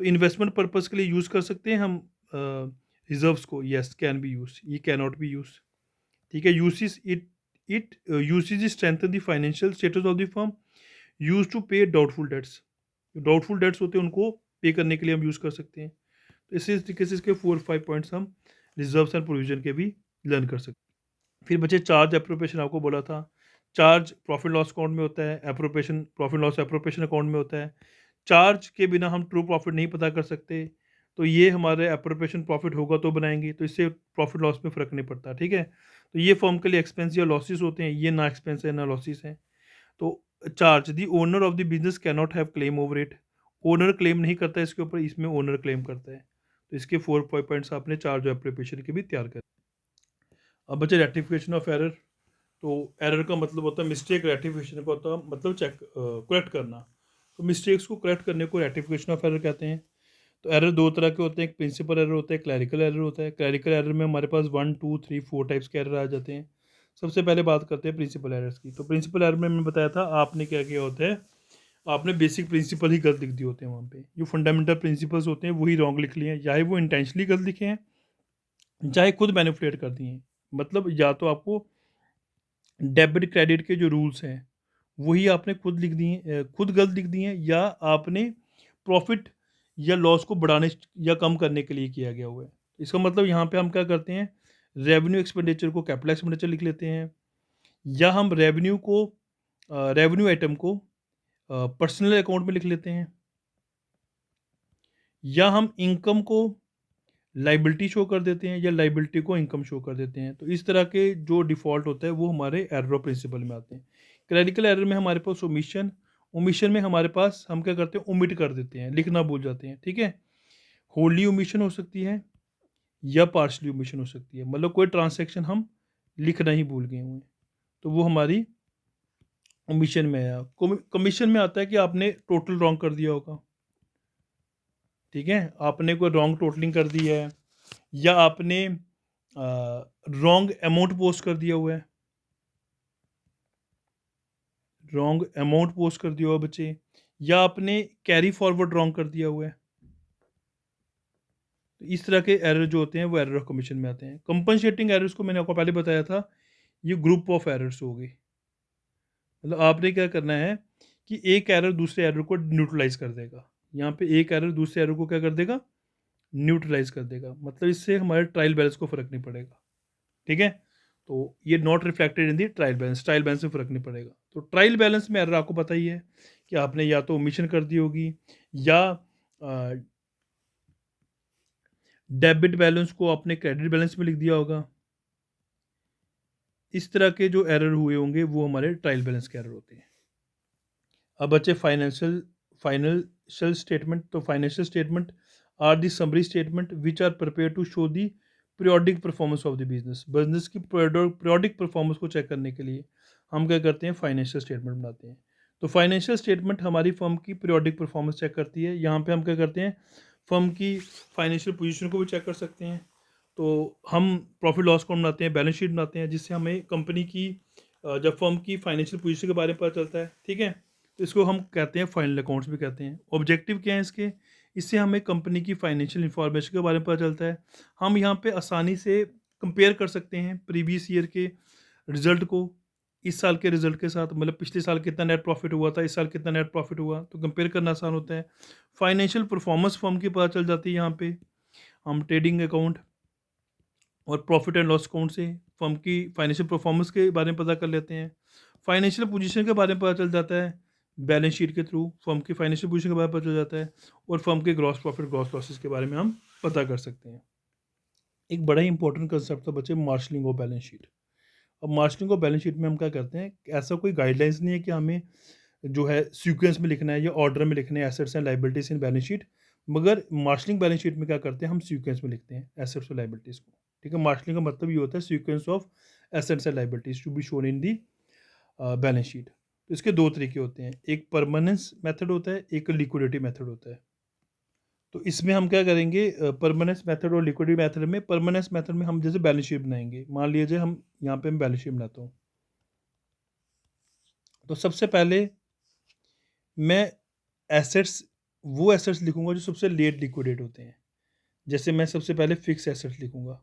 Speaker 1: तो इन्वेस्टमेंट पर्पस के लिए यूज़ कर सकते हैं हम रिजर्व्स को, यस कैन बी यूज, ये कैन नॉट बी यूज। ठीक है, usage it it usage strengthen the financial status of the firm, use to pay doubtful debts. Doubtful debts होते हैं उनको पे करने के लिए हम यूज़ कर सकते हैं। तो इसी तरीके से इसके 4-5 पॉइंट्स हम रिजर्व्स एंड प्रोविजन के भी लर्न कर सकते हैं। फिर बचे चार्ज एप्रोप्रिएशन, आपको बोला था चार्ज प्रॉफिट लॉस अकाउंट में होता है, appropriation profit loss appropriation account में होता है। चार्ज के बिना हम ट्रू प्रॉफिट नहीं पता कर सकते, तो ये हमारे एप्रोप्रिएशन प्रॉफिट होगा तो बनाएंगे, तो इससे प्रॉफिट लॉस में फ़र्क नहीं पड़ता। ठीक है, तो ये फर्म के लिए एक्सपेंस या लॉसेस होते हैं, ये ना एक्सपेंस है ना लॉसेस हैं। तो charge the owner of the business can not have claim over it, owner claim नहीं करता इसके ऊपर, इसमें ओनर क्लेम करता है। तो इसके 4 पॉइंट्स आपने चार्ज एप्रोप्रिएशन के भी तैयार कर। अब बचे रेक्टिफिकेशन ऑफ एरर। तो एरर का मतलब होता है मिस्टेक, रेक्टिफिकेशन का होता है मतलब चेक करेक्ट करना। तो मिस्टेक्स को करेक्ट करने को रेक्टिफिकेशन ऑफ एरर कहते हैं। तो एरर दो तरह के होते हैं, एक प्रिंसिपल एरर होता है, क्लैरिकल एरर होता है। क्लैरिकल एरर में हमारे पास 1, 2, 3, 4 टाइप्स के एरर आ जाते हैं। सबसे पहले बात करते हैं प्रिंसिपल एरर्स की। तो प्रिंसिपल एरर में मैंने बताया था आपने क्या किया होता है, आपने बेसिक प्रिंसिपल ही गलत लिख दिए होते हैं। वहाँ पे जो फंडामेंटल प्रिंसिपल्स होते हैं वही रॉन्ग लिख लिए हैं, चाहे वो इंटेंशनली गलत लिखे हैं चाहे खुद मैनिपुलेट कर दिए हैं। मतलब या तो आपको डेबिट क्रेडिट के जो रूल्स हैं वही आपने खुद लिख दिए, खुद गलत लिख दिए हैं, या आपने प्रॉफिट या लॉस को बढ़ाने या कम करने के लिए किया गया हुआ है। इसका मतलब यहाँ पे हम क्या करते हैं, रेवेन्यू एक्सपेंडिचर को कैपिटल एक्सपेंडिचर लिख लेते हैं, या हम रेवेन्यू आइटम को पर्सनल अकाउंट में लिख लेते हैं, या हम इनकम को लाइबिलिटी शो कर देते हैं या लाइबिलिटी को इनकम शो कर देते हैं। तो इस तरह के जो डिफ़ॉल्ट होता है वो हमारे एरर ऑफ प्रिंसिपल में आते हैं। क्लरिकल एरर में हमारे पास ओमिशन, ओमिशन में हमारे पास हम क्या करते हैं, ओमिट कर देते हैं, लिखना भूल जाते हैं। ठीक है, होली ओमिशन हो सकती है या पार्शली ओमिशन हो सकती है, मतलब कोई ट्रांसैक्शन हम लिखना ही भूल गए हुए हैं, तो वो हमारी ओमिशन में है। कमीशन में आता है कि आपने टोटल रॉन्ग कर दिया होगा। ठीक है, आपने कोई रॉन्ग टोटलिंग कर दी है, या आपने रॉन्ग अमाउंट पोस्ट कर दिया हुआ है, रॉन्ग अमाउंट पोस्ट कर दिया हुआ बच्चे, या आपने कैरी फॉरवर्ड रॉन्ग कर दिया हुआ है। तो इस तरह के एरर जो होते हैं वो एरर ऑफ कमीशन में आते हैं। कंपनसेटिंग एरर्स को मैंने आपको पहले बताया था, ये ग्रुप ऑफ एरर्स हो गए। मतलब आपने क्या करना है कि एक एरर दूसरे एरर को न्यूट्रलाइज कर देगा। यहाँ पे एक एरर दूसरे एरर को क्या कर देगा, न्यूट्रलाइज कर देगा, मतलब इससे हमारे ट्रायल बैलेंस को फ़र्क नहीं पड़ेगा। ठीक है, तो ये not reflected in the trial balance, trial balance में फ़र्क नहीं पड़ेगा। तो ट्रायल बैलेंस में एरर आपको पता ही है कि आपने या तो ओमिशन कर दी होगी, या डेबिट बैलेंस को आपने क्रेडिट बैलेंस में लिख दिया होगा। इस तरह के जो एरर हुए होंगे वो हमारे ट्रायल बैलेंस के एरर होते हैं। अब बचे फाइनेंशियल स्टेटमेंट। तो financial statement are the summary statement which are prepare to show the periodic performance of the business. Business की पीरियोडिक परफॉर्मेंस को चेक करने के लिए हम क्या करते हैं, फाइनेंशियल स्टेटमेंट बनाते हैं। तो फाइनेंशियल स्टेटमेंट हमारी फर्म की पीरियोडिक परफॉर्मेंस चेक करती है। यहाँ पे हम क्या करते हैं, फर्म की फाइनेंशियल पोजीशन को भी चेक कर सकते हैं। तो हम प्रॉफिट लॉस अकाउंट बनाते हैं, बैलेंस शीट बनाते हैं, जिससे हमें कंपनी की जब फर्म की फाइनेंशियल पोजीशन के बारे में पता चलता है। ठीक है, तो इसको हम कहते हैं फाइनल अकाउंट्स भी कहते हैं। ऑब्जेक्टिव क्या है इसके, इससे हमें कंपनी की फाइनेंशियल इंफॉर्मेशन के बारे में पता चलता है। हम यहाँ पे आसानी से कंपेयर कर सकते हैं प्रीवियस ईयर के रिजल्ट को इस साल के रिजल्ट के साथ, मतलब पिछले साल कितना नेट प्रॉफिट हुआ था, इस साल कितना नेट प्रॉफिट हुआ, तो कंपेयर करना आसान होता है। फाइनेंशियल परफॉर्मेंस फर्म की पता चल जाती है। यहाँ पे हम ट्रेडिंग अकाउंट और प्रॉफिट एंड लॉस अकाउंट से फर्म की फाइनेंशियल परफॉर्मेंस के बारे में पता कर लेते हैं। फाइनेंशियल पोजीशन के बारे में पता चल जाता है बैलेंस शीट के थ्रू, फर्म की फाइनेंशियल पोजीशन के बारे में पता चल जाता है, और फर्म के ग्रॉस प्रॉफिट ग्रॉस लॉसेस के बारे में हम पता कर सकते हैं। एक बड़ा ही इंपॉर्टेंट कंसेप्ट था बच्चे, मार्शलिंग ऑफ बैलेंस शीट। अब मार्शलिंग ऑफ बैलेंस शीट में हम क्या करते हैं, ऐसा कोई गाइडलाइंस नहीं है कि हमें जो है सीक्वेंस में लिखना है या ऑर्डर में लिखने हैं assets and liabilities in balance sheet, मगर मार्शलिंग बैलेंस शीट में क्या करते हैं, हम सीक्वेंस में लिखते हैं एसेट्स और लाइबिलिटीज़ को। ठीक है, मार्शलिंग का मतलब ये होता है sequence of assets and liabilities to be shown in the balance sheet. तो इसके दो तरीके होते हैं, एक परमानेंस मेथड होता है, एक लिक्विडिटी मेथड होता है। तो इसमें हम क्या करेंगे, परमानेंस मेथड और लिक्विडिटी मेथड में, परमानेंस मेथड में हम जैसे बैलेंस शीट बनाएंगे, मान लीजिए हम यहाँ पे मैं बैलेंस शीट बनाता हूँ। तो सबसे पहले मैं एसेट्स, वो एसेट्स लिखूंगा जो सबसे लेट लिक्विडेट होते हैं। जैसे मैं सबसे पहले फिक्स एसेट्स लिखूंगा,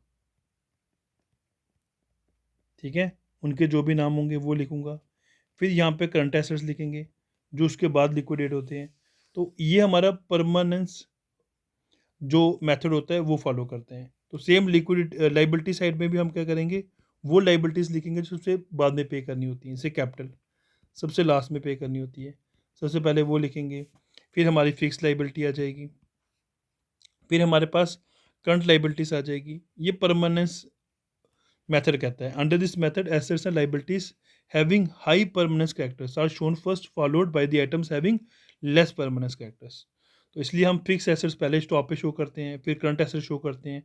Speaker 1: ठीक है, उनके जो भी नाम होंगे वो लिखूंगा। फिर यहाँ पे करंट एसेट्स लिखेंगे जो उसके बाद लिक्विडेट होते हैं। तो ये हमारा परमानेंस जो मेथड होता है वो फॉलो करते हैं। तो सेम लिक्विड लाइबिलिटी साइड में भी हम क्या करेंगे, वो लाइबिलिटीज़ लिखेंगे जो सबसे बाद में पे करनी होती हैं, जैसे कैपिटल सबसे लास्ट में पे करनी होती है, सबसे पहले वो लिखेंगे। फिर हमारी फिक्स लाइबिलिटी आ जाएगी, फिर हमारे पास करंट लाइबिलिटीज आ जाएगी। ये परमानेंस मेथड कहता है। Under this method assets and liabilities having high permanence characters are shown first followed by the items having less permanence characters. तो इसलिए हम फिक्स एसेट्स पहले टॉप पे शो करते हैं, फिर करंट एसेट्स शो करते हैं।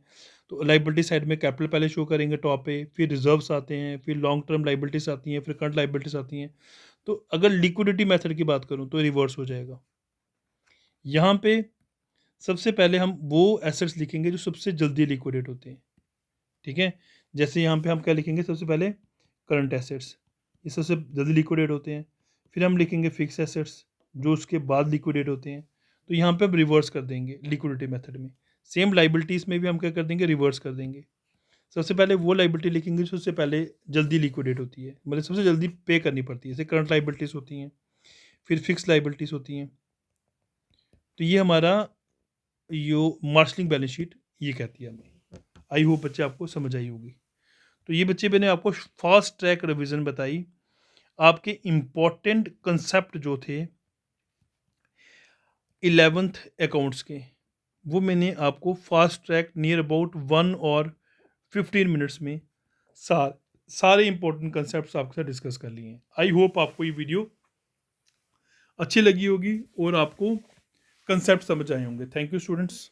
Speaker 1: तो लाइबिलिटी साइड में कैपिटल पहले शो करेंगे टॉप पे, फिर रिजर्व्स आते हैं, फिर लॉन्ग टर्म लाइबिलिटीज आती हैं, फिर करंट लाइबिलिटीज आती हैं। तो अगर लिक्विडिटी मेथड की बात करूँ तो रिवर्स हो जाएगा। यहाँ पे सबसे पहले हम वो एसेट्स लिखेंगे जो सबसे जल्दी लिक्विडेट होते हैं। ठीक है, जैसे यहाँ पे हम क्या लिखेंगे, सबसे पहले करंट एसेट्स, ये सबसे जल्दी लिक्विडेट होते हैं। फिर हम लिखेंगे फिक्स एसेट्स जो उसके बाद लिक्विडेट होते हैं। तो यहाँ पे हम रिवर्स कर देंगे लिक्विडिटी मेथड में। सेम लाइबिलिटीज़ में भी हम क्या कर देंगे, रिवर्स कर देंगे। सबसे पहले वो लाइबिलिटी लिखेंगे जो सबसे पहले जल्दी लिक्विडेट होती है, मतलब सबसे जल्दी पे करनी पड़ती है, जैसे करंट लाइबिलिटीज़ होती हैं, फिर फिक्स लाइबिलिटीज़ होती हैं। तो ये हमारा यो मार्शलिंग बैलेंस शीट ये कहती है हमें। आई होप बच्चे आपको समझ आई होगी। तो ये बच्चे मैंने आपको फास्ट ट्रैक रिवीजन बताई। आपके इम्पॉर्टेंट कंसेप्ट जो थे 11th अकाउंट्स के, वो मैंने आपको फास्ट ट्रैक नियर अबाउट 1 और 15 मिनट्स में सारे इंपॉर्टेंट कंसेप्ट आपके साथ डिस्कस कर लिए हैं। आई होप आपको ये वीडियो अच्छी लगी होगी और आपको कंसेप्ट समझ आए होंगे। Thank you students.